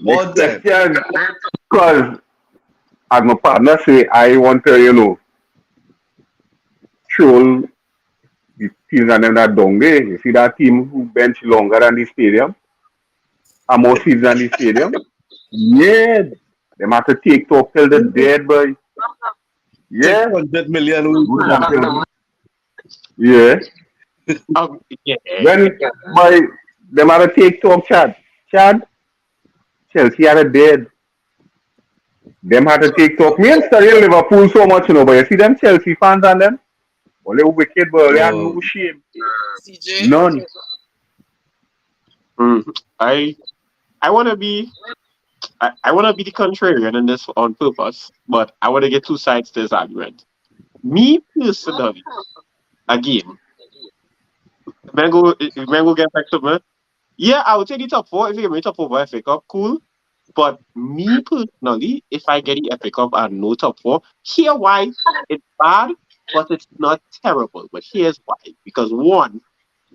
E: Next question. Because as my partner say, I want to, troll the teams and them that down there. You see that team who bench longer than the stadium? And more seats than the stadium? Yeah. They have to take top till the dead, boy. Yeah.
F: 100 million.
E: Yeah.
C: Yeah.
E: When by them have to take top Chad. Chelsea had a dead. Them had to take top. Me and studying Liverpool so much, but you see them Chelsea fans and them? Only wicked, but they have no shame.
A: CJ?
E: None.
C: I want to be the contrarian in this on purpose, but I want to get two sides to this argument. Me personally, again, Mango get back to me. Yeah, I would take the top 4 if you give me top 4 for FA Cup, cool. But me personally, if I get the FA Cup and no top 4, here why it's bad, but it's not terrible. But here's why. Because one,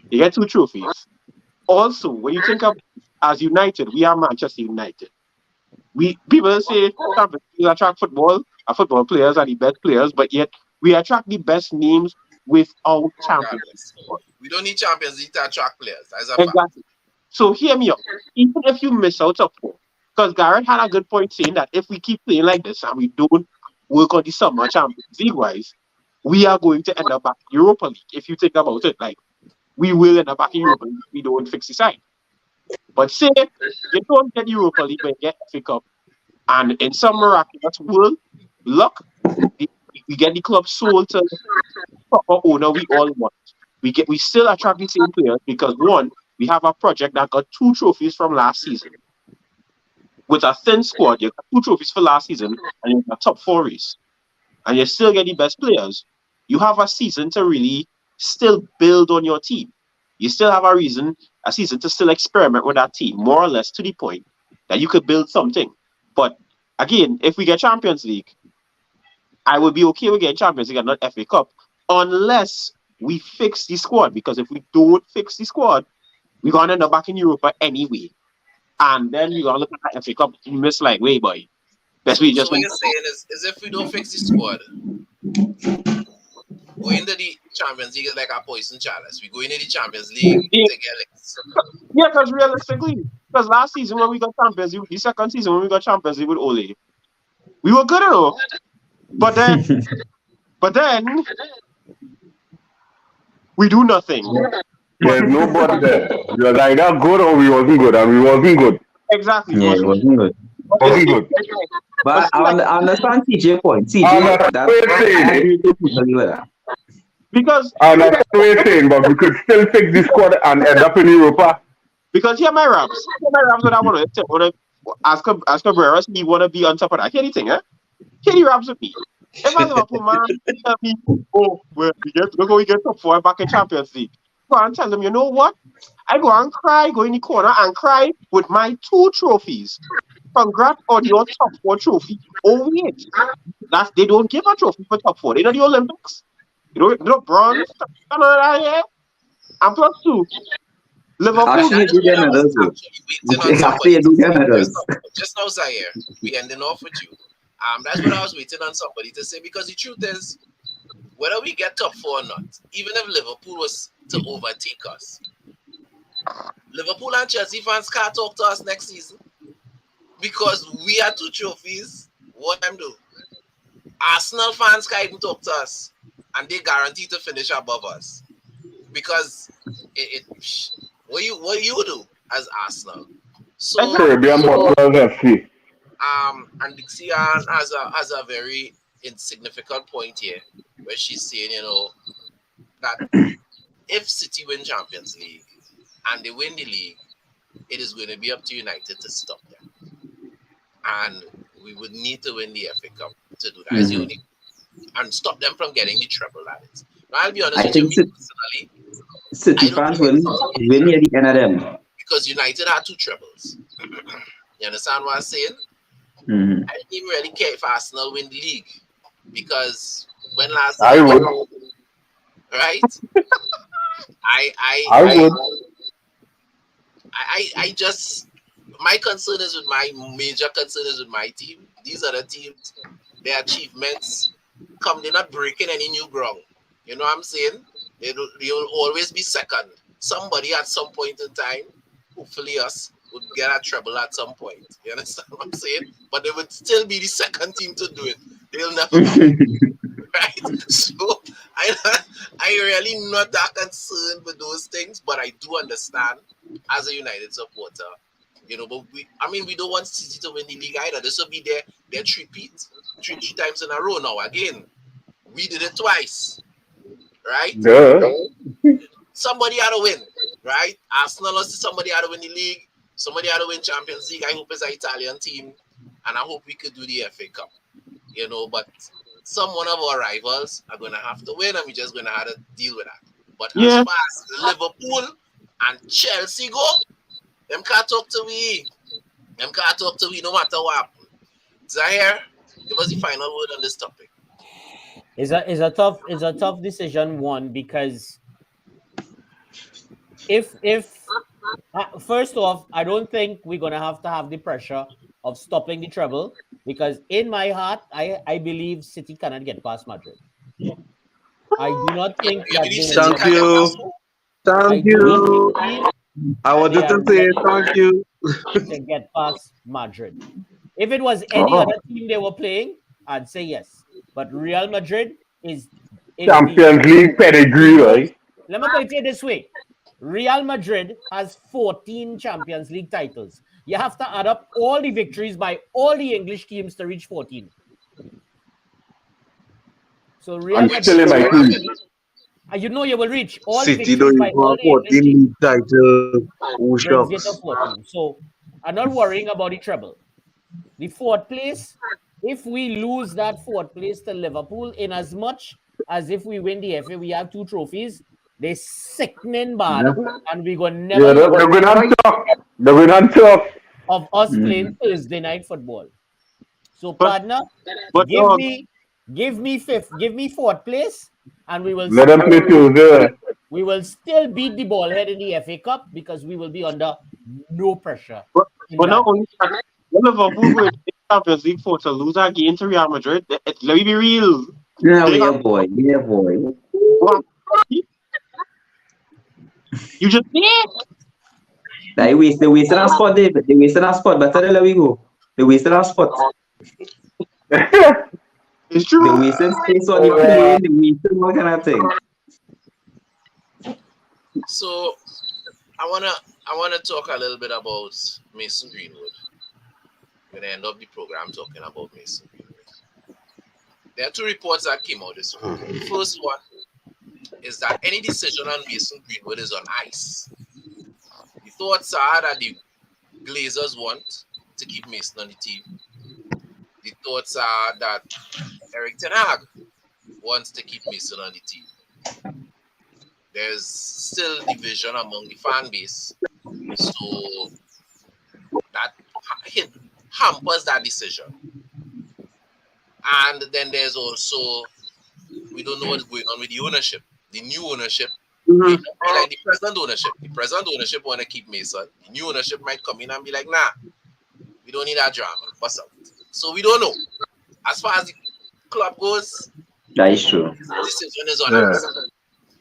C: you get 2 trophies. Also, when you think of as United, we are Manchester United. People say we attract football players are the best players, but yet we attract the best names without champions.
A: We don't need Champions League to attract players. That's
C: exactly. So hear me out. Even if you miss out top 4, because Garrett had a good point saying that if we keep playing like this and we don't work on the summer Champions League wise, we are going to end up back in Europa League. If you think about it, like we will end up back in Europa League if we don't fix the side. But say you don't get Europa League, but you get FA Cup, and in some miraculous world, luck, we get the club sold to the proper owner we all want. We still attract the same players because one, we have a project that got 2 trophies from last season. With a thin squad, you got 2 trophies for last season, and you got top 4 race, and you still get the best players. You have a season to really still build on your team. You still have a season to still experiment with that team, more or less to the point that you could build something. But again, if we get Champions League, I would be okay with getting Champions League and not FA Cup, unless we fix the squad, because if we don't fix the squad, we're gonna end up back in Europa anyway. And then we're gonna look at the FA Cup, we miss like, wait, boy. Best we
A: So
C: just
A: what
C: win.
A: you're saying is if we don't fix the squad, go into the Champions League is like a poison chalice. We go into the Champions League
C: Yeah.
A: to get like
C: Yeah, because realistically, because last season when we got Champions League, the second season when we got Champions League with Ole, we were good enough. But then we do nothing.
E: There's no but there. We was either good or we wasn't good, and we wasn't good.
C: Exactly.
D: Yeah, it wasn't good.
E: Wasn't good.
D: But I understand CJ point.
E: I'm
D: CJ,
E: not
D: that's
E: saying
D: I
E: it.
D: agree totally with that.
C: Because
E: I'm not saying, but we could still fix the squad and end up in Europa.
C: here my raps. Here my raps what I want to ask Cabrera, he want to be on top of that. Hear anything, eh? Hear the raps with me. If I Liverpool man tell me, oh, well, we get top 4 back in Champions League. Go and tell them, you know what? I go and cry, go in the corner and cry with my 2 trophies. Congrats on your top 4 trophy. Oh wait, they don't give a trophy for top 4. They know the Olympics. You know bronze, and plus 2. Liverpool.
D: Actually, do get medals.
A: Just now, Zaire, we ending off with you. That's what I was waiting on somebody to say, because the truth is, whether we get top 4 or not, even if Liverpool was to overtake us, Liverpool and Chelsea fans can't talk to us next season because we have 2 trophies. What them do? Arsenal fans can't even talk to us, and they guarantee to finish above us because what you do as Arsenal. So
E: Caribbean Bottlers FC.
A: And Dixian has a very insignificant point here, where she's saying, you know, that if City win Champions League and they win the league, it is going to be up to United to stop them. And we would need to win the FA Cup to do that. As you need, and stop them from getting the treble, that is. Now, I'll be honest with you, personally,
D: City fans will win near the end of them.
A: because United had 2 trebles. You understand what I'm saying? I didn't even really care if Arsenal win the league, because when last
E: I would.
A: Right?
E: I would.
A: I just, my concern is with my major concern is with my team. These other teams, their achievements they're not breaking any new ground. You know what I'm saying? They'll always be second. Somebody at some point in time, hopefully us, would get a treble at some point. You understand what I'm saying? But they would still be the second team to do it. They'll never right? So I really not that concerned with those things, but I do understand as a United supporter, you know, but we don't want City to win the league either. This will be their three times in a row now. Again, we did it twice, right?
E: Duh.
A: Somebody had to win, right? Arsenal lost to somebody had to win the league. Somebody had to win Champions League. I hope it's an Italian team, and I hope we could do the FA Cup. You know, but one of our rivals are going to have to win, and we're just going to have to deal with that. But as far as Liverpool and Chelsea go, them can't talk to me. Them can't talk to me no matter what happens. Zahir, give us the final word on this topic.
B: It's a tough decision, one, because if first off, I don't think we're gonna have to have the pressure of stopping the treble, because in my heart, I believe City cannot get past Madrid. I do not think that
F: Thank you. I wanted to say thank you.
B: To get past Madrid. If it was any other team they were playing, I'd say yes. But Real Madrid is
E: Champions League pedigree, right?
B: Let me put it this way. Real Madrid has 14 Champions League titles. You have to add up all the victories by all the English teams to reach 14. So Real Madrid,
E: still in my team.
B: You know you will reach all
F: City
B: the victories
F: don't
B: by
F: even
B: all
F: have
B: the English
F: 14
B: teams.
F: league title. Oh,
B: Brings you to
F: shucks.
B: 14. So I'm not worrying about the treble. The 4th place, if we lose that 4th place to Liverpool, in as much as if we win the FA, we have 2 trophies, they're sickening bad, and we're going to never
E: They're going on top. They're going on top.
B: of us playing Thursday night football. So,
C: But-
B: partner,
C: but
B: give me Give me fifth, give me fourth place, and we will
E: Let them play Tuesday.
B: we will still beat the ball head in the FA Cup because we will be under no pressure.
C: But
B: in
C: not
B: that.
C: only that, when Liverpool were in Champions League for to lose that game to Real Madrid, let me be real.
D: Yeah,
C: They
D: yeah,
C: got-
D: boy. Yeah, boy.
C: You just did.
D: They wasted our spot, David. They wasted our spot. But tell them we go. They wasted our spot.
C: It's true.
D: They wasted space on the plane. They wasted all kind of thing.
A: So I wanna talk a little bit about Mason Greenwood. We're gonna end up the program talking about Mason Greenwood. There are two reports that came out this week. The first one is that any decision on Mason Greenwood is on ice. The thoughts are that the Glazers want to keep Mason on the team. The thoughts are that Eric Ten Hag wants to keep Mason on the team. There's still division among the fan base, so that hampers that decision. And then there's also, we don't know what's going on with the ownership. The new ownership, like the present ownership. The present ownership want to keep Mason. The new ownership might come in and be like, nah, we don't need that drama. What's up? So we don't know. As far as the club goes,
D: That is true.
A: the decision is on
E: Yeah.
A: us.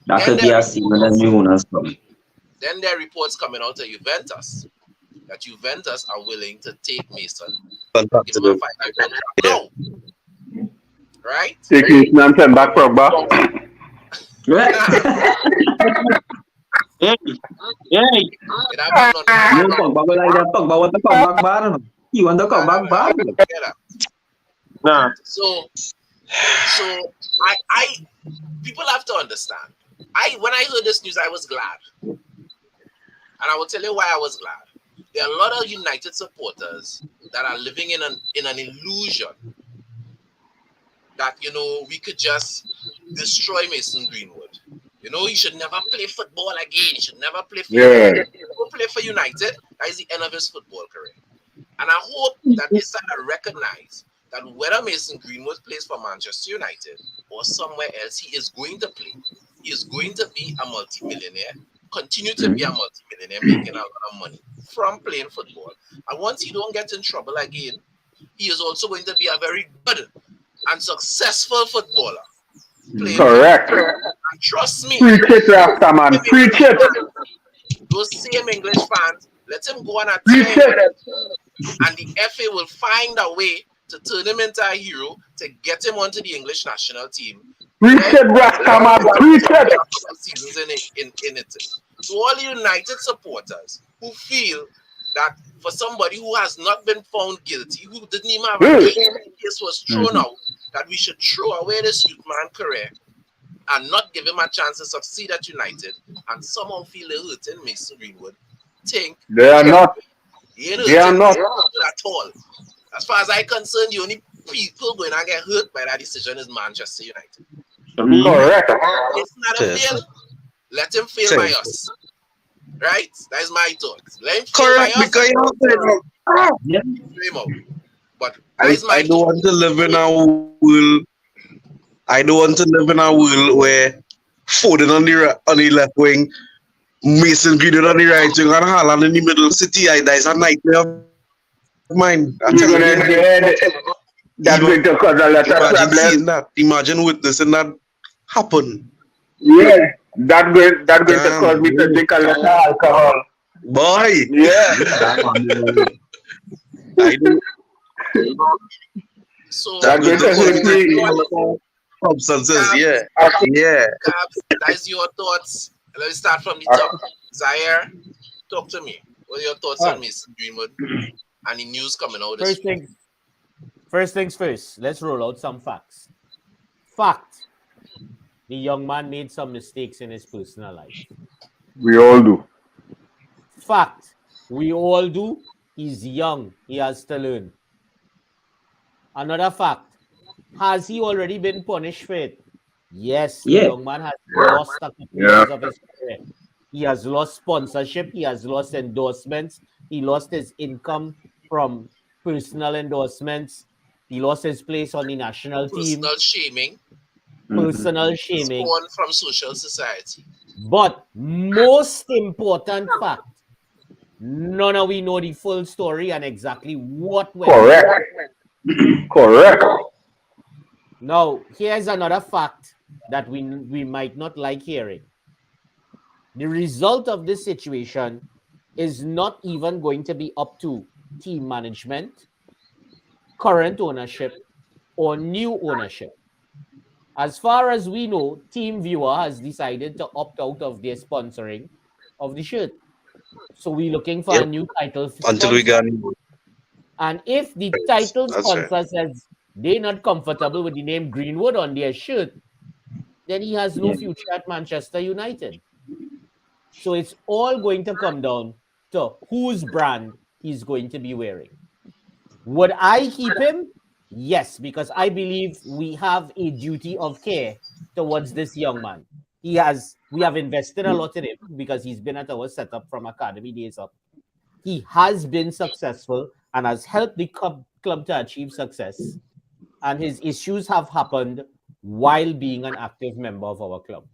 D: That could be a scene when the new owners come.
A: Then there are reports coming out of Juventus that Juventus are willing to take Mason, give him a 5-year contract now. Right?
E: Take Mason and send back Pogba.
C: Yeah.
A: It happened on
D: No, Pogba go like that. Pogba want to come back bad. He want to come back bad.
A: together.
C: Nah.
A: So I people have to understand. When I heard this news, I was glad. And I will tell you why I was glad. There are a lot of United supporters that are living in an illusion that, you know, we could just destroy Mason Greenwood. You know, he should never play football again. He should never play for United. He will play for United. That is the end of his football career. And I hope that they start to recognize that whether Mason Greenwood plays for Manchester United or somewhere else, he is going to play. He is going to be a multimillionaire, continue to be a multimillionaire, making a lot of money from playing football. And once he don't get in trouble again, he is also going to be a very good and successful footballer. Playing
E: Correct.
A: football. And trust me,
E: Preach it, Rasta man. Preach it.
A: those same English fans, let him go on a
E: Preach
A: tear,
E: it.
A: and the FA will find a way to turn him into a hero, to get him onto the English national team.
E: Preach it, Rasta man. Preach it.
A: Seasons in it. To all the United supporters who feel that for somebody who has not been found guilty, who didn't even have a case was thrown out, that we should throw away this youth man career and not give him a chance to succeed at United, and somehow feel they're hurting Mason Greenwood, think
E: They are not.
A: he ain't
E: They are
A: hurting
E: not.
A: Greenwood at all. As far as I'm concerned, the only people going to get hurt by that decision is Manchester United.
E: Correct.
A: It's not a fail. Let him fail by us. Right? That is my thought. Let him fail
F: Correct,
A: by us.
F: because you know,
A: Throw him out. But that is my
F: I don't
A: thought.
F: want to live in a world. I don't want to live in a world where Foden on the left wing, Mason Greenwood on the right wing, and Haaland in the middle. City, that is a nightmare of mine. I tell
E: Even in
F: you,
E: the end, that's going to cause a lot of
F: imagine
E: problems.
F: seeing that. Imagine witnessing that happen.
E: Yeah, that's going to
F: Damn.
E: cause me to drink a lot of alcohol.
F: Boy,
E: Yeah.
F: I do.
A: So,
E: That's going to hurt me.
F: Substances, yeah. Yeah.
A: that is your thoughts. Let me start from the top. Zaire, talk to me. What are your thoughts on Mason Greenwood and the news coming out this week?
B: First things first, let's roll out some facts. Fact, the young man made some mistakes in his personal life.
E: We all do.
B: Fact, we all do. He's young. He has to learn. Another fact, has he already been punished for it? Yes, the
D: Yeah.
B: young man has lost a couple years of his career. He has lost sponsorship. He has lost endorsements. He lost his income from personal endorsements. He lost his place on the national team.
A: Personal shaming
B: Personal shaming.
A: born from social society.
B: But most important fact, none of we know the full story and exactly what went on.
E: Correct.
B: Now, here's another fact that we might not like hearing. The result of this situation is not even going to be up to team management, current ownership, or new ownership. As far as we know, Team Viewer has decided to opt out of their sponsoring of the shirt. So we're looking for a new title
F: Until we
B: sponsor.
F: get
B: And if the title
F: That's
B: sponsor
F: right.
B: says they're not comfortable with the name Greenwood on their shirt, then he has no future at Manchester United. So it's all going to come down to whose brand he's going to be wearing. Would I keep him? Yes, because I believe we have a duty of care towards this young man. We have invested a lot in him because he's been at our setup from academy days up. He has been successful and has helped the club to achieve success. And his issues have happened while being an active member of our club.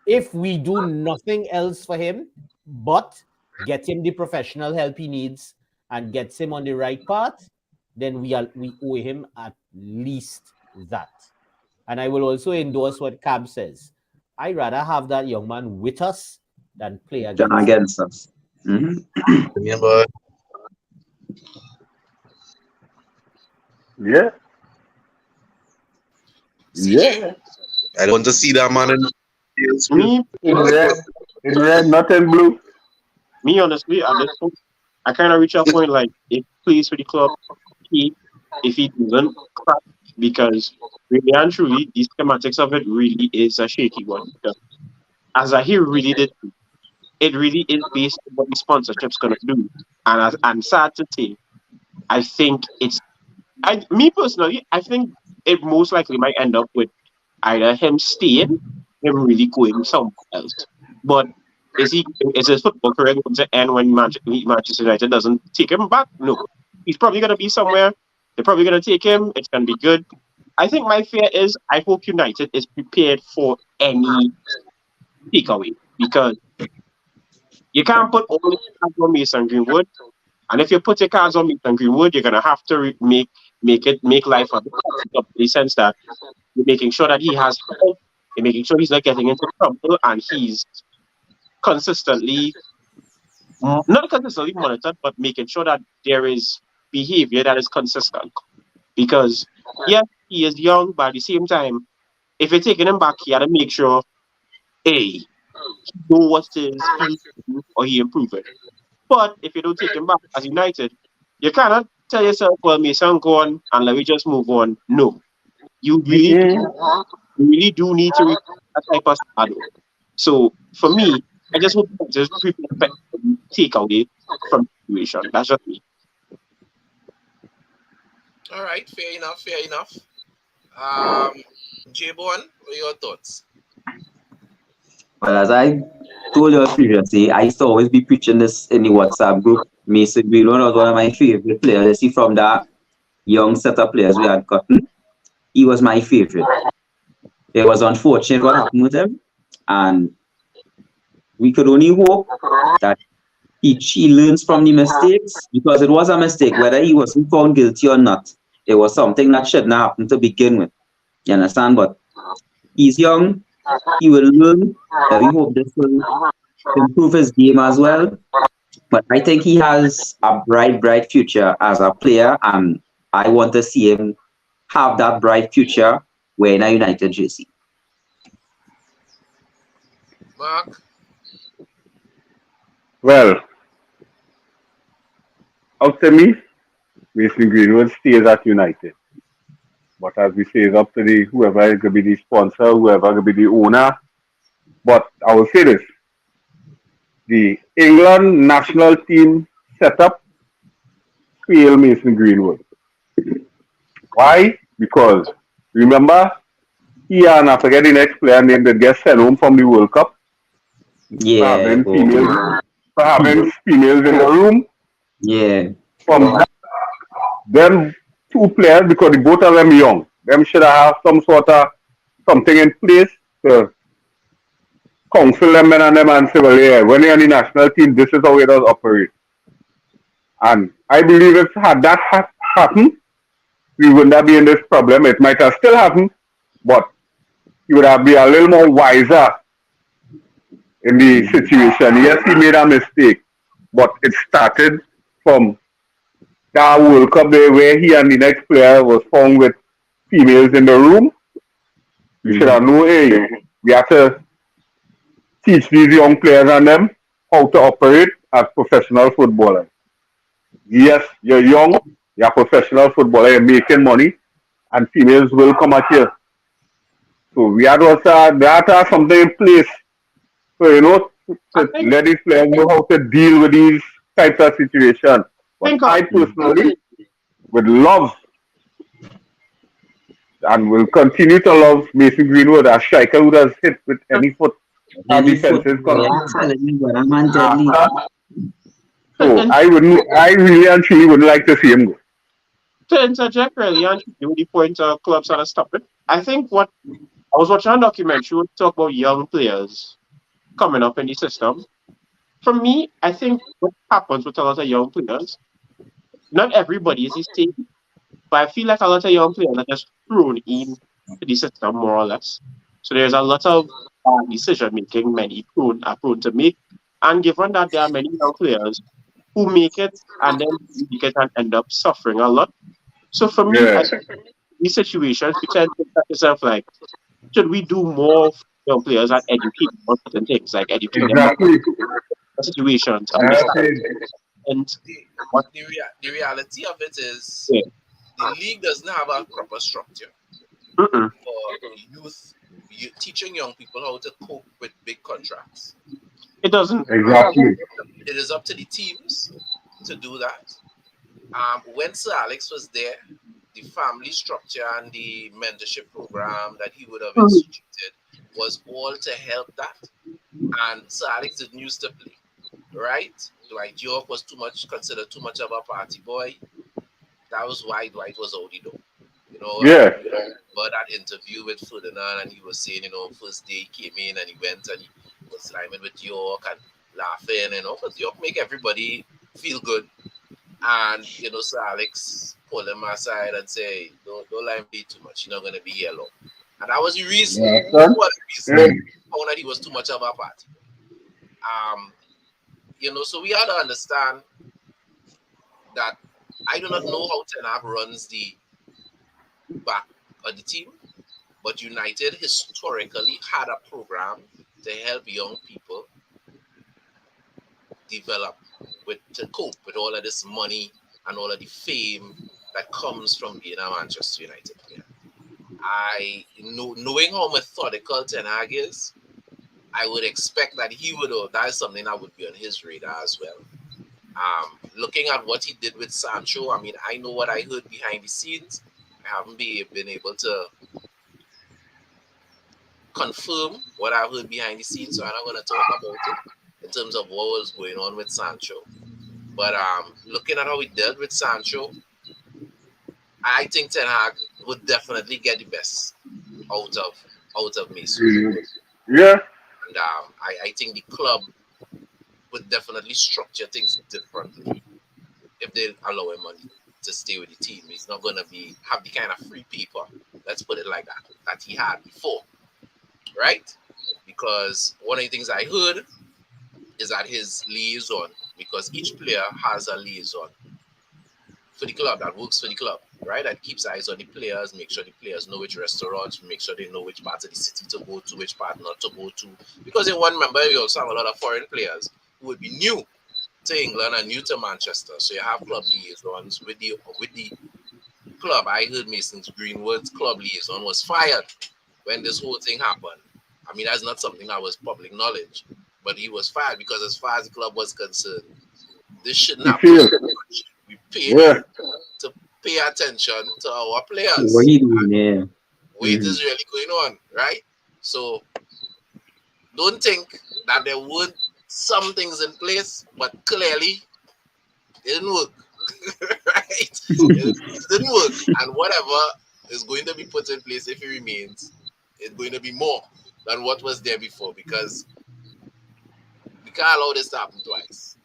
B: If we do nothing else for him but get him the professional help he needs and gets him on the right path, then we owe him at least that. And I will also endorse what Cab says. I'd rather have that young man with us than play against
D: us. Mm-hmm.
F: Remember,
E: Yeah. Yeah.
F: I don't want to see that man in the
C: Me,
E: In red, not in blue.
C: me honestly, at this point, I kind of reach a point like if he plays for the club, if he doesn't, crap, because really and truly, the schematics of it really is a shaky one. Because as I hear really did, it really is based on what the sponsorship's gonna do. And as I'm sad to say, I think me personally, I think it most likely might end up with either him staying, him really going somewhere else. But is his football career going to end when Manchester United doesn't take him back? No. He's probably going to be somewhere. They're probably going to take him. It's going to be good. I think my fear is I hope United is prepared for any takeaway because you can't put all the cards on Mason Greenwood. And if you put your cards on Mason Greenwood, you're going to have to make life a bit in the sense that you're making sure that he has help, you're making sure he's not getting into trouble, and he's not consistently monitored, but making sure that there is behavior that is consistent. Because, yes, he is young, but at the same time, if you're taking him back, you got to make sure, he know what is or he improve it. But if you don't take him back as United, you cannot tell yourself, well, Mason, go on and let me just move on. No. You really do need to reach that type of shadow. So for me, I just hope just prepare take away from the situation. That's just me.
A: All right, fair enough. J-Bon, what are your thoughts?
D: Well, as I told you previously, I used to always be preaching this in the WhatsApp group. Mason Greenwood was one of my favorite players. You see, from that young set of players we had gotten, he was my favorite. It was unfortunate what happened with him, and we could only hope that he learns from the mistakes, because it was a mistake. Whether he wasn't found guilty or not, it was something that shouldn't happen to begin with. You understand? But he's young. He will learn. We hope this will improve his game as well. But I think he has a bright future as a player, and I want to see him have that bright future wearing a United jersey.
A: Mark?
E: Well, up to me, Mason Greenwood stays at United. But as we say, it's up to whoever could be the sponsor, whoever could be the owner. But I will say this. The England national team setup failed Mason Greenwood. Why? Because, remember, he and I forget the next player name that gets sent home from the World Cup.
D: Yeah.
E: For having females in the room.
D: Yeah.
E: From that, then two players because the both of them young. Them should have some sort of something in place to counsel them and them and say, well, yeah, when you're on the national team, this is how it does operate. And I believe if had that happened, we would not be in this problem. It might have still happened, but you would have been a little more wiser in the situation. Yes, he made a mistake, but it started from that World Cup day where he and the next player was found with females in the room. You should have known, hey, we have to teach these young players and them how to operate as professional footballers. Yes, you're young, you're a professional footballer, you're making money, and females will come at you. So we had also that have something in place. So to let these players know how to deal with these types of situations. But I personally would love and will continue to love Mason Greenwood, a striker who does hit with any foot.
D: Any football,
E: So I really and truly wouldn't like to see him go.
C: To interject really and with the point clubs are stop it. I think what I was watching a documentary would talk about young players coming up in the system. For me, I think what happens with a lot of young players, not everybody is the same, but I feel like a lot of young players are just thrown in to the system more or less. So there's a lot of decision making many are prone to make. And given that there are many young players who make it and then make it and end up suffering a lot. So for me, I think these situations, you tend to ask yourself like, should we do more for young players and educate them on certain things, like educate them on situations, understand, and what
A: The reality of it is
C: Yeah.
A: the league doesn't have a proper structure
C: Mm-mm.
A: for youth, teaching young people how to cope with big contracts.
C: It doesn't.
E: Exactly.
A: It is up to the teams to do that. When Sir Alex was there, the family structure and the mentorship program that he would have instituted was all to help that. And Sir Alex didn't used to play, right? Dwight York was considered too much of a party boy. That was why Dwight was out the door.
E: Yeah.
A: But that interview with Ferdinand, and he was saying, first day he came in and he went and he was slamming with York and laughing, because York make everybody feel good. And Sir Alex pulled him aside and say, don't lie me too much. You're not gonna be here long. And that was the reason. Found that he was too much of a party. So we had to understand that I do not know how Ten Hag runs the back of the team, but United historically had a program to help young people develop to cope with all of this money and all of the fame that comes from being a Manchester United player. Knowing how methodical Ten Hag is, I would expect that he would have. That is something that would be on his radar as well. Looking at what he did with Sancho, I mean, I know what I heard behind the scenes. I haven't been able to confirm what I heard behind the scenes, so I'm not going to talk about it in terms of what was going on with Sancho. But looking at how he dealt with Sancho, I think Ten Hag would definitely get the best out of Mason.
E: Yeah.
A: And I think the club would definitely structure things differently if they allow him money to stay with the team. He's not going to have the kind of free paper, let's put it like that he had before, right? Because one of the things I heard is that his liaison, because each player has a liaison for the club that works for the club, right? That keeps eyes on the players, make sure the players know which restaurants, make sure they know which part of the city to go to, which part not to go to. Because in one member, you also have a lot of foreign players who would be new to England and new to Manchester. So you have club liaisons with the club. I heard Mason Greenwood's club liaison was fired when this whole thing happened. I mean, that's not something that was public knowledge, but he was fired because as far as the club was concerned, this shouldn't happen. We paid to pay attention to our players.
D: What he doing there?
A: What is really going on, right? So don't think that there weren't some things in place, but clearly it didn't work. Right? It didn't work. And whatever is going to be put in place if he remains, it's going to be more than what was there before, because we can't allow this to happen twice.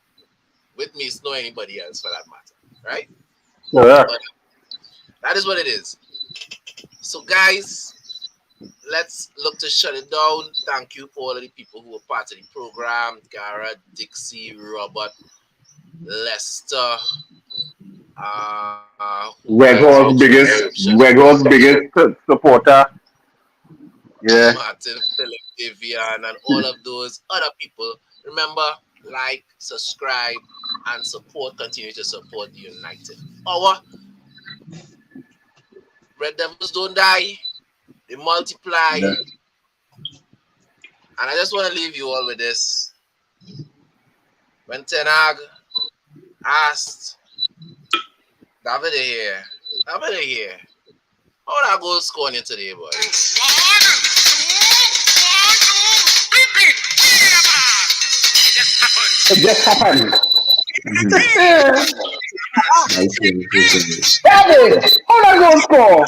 A: With me, it's not anybody else for that matter, right?
E: Correct.
A: But that is what it is. So, guys, let's look to shut it down. Thank you for all of the people who were part of the program. Garrett, Dixie, Robert, Lester,
E: Wegor's biggest supporter. Yeah.
A: Martin, Philip, Vivian, and all of those other people. Remember, like, subscribe, and support. Continue to support the United Hour. Red Devils don't die. They multiply.
F: Yeah.
A: And I just want to leave you all with this. When Ten Hag asked David here, how that goal scoring today, boy?
E: It just happened.
D: Nice.
E: David, how that goal score?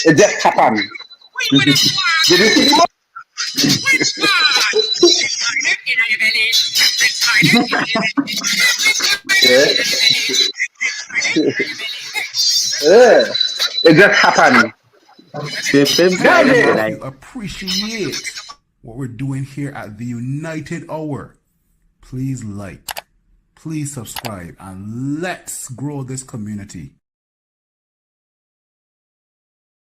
E: It just happened. Did you see the Yeah. It just happened.
G: I appreciate what we're doing here at the United Hour. Please like, please subscribe, and let's grow this community.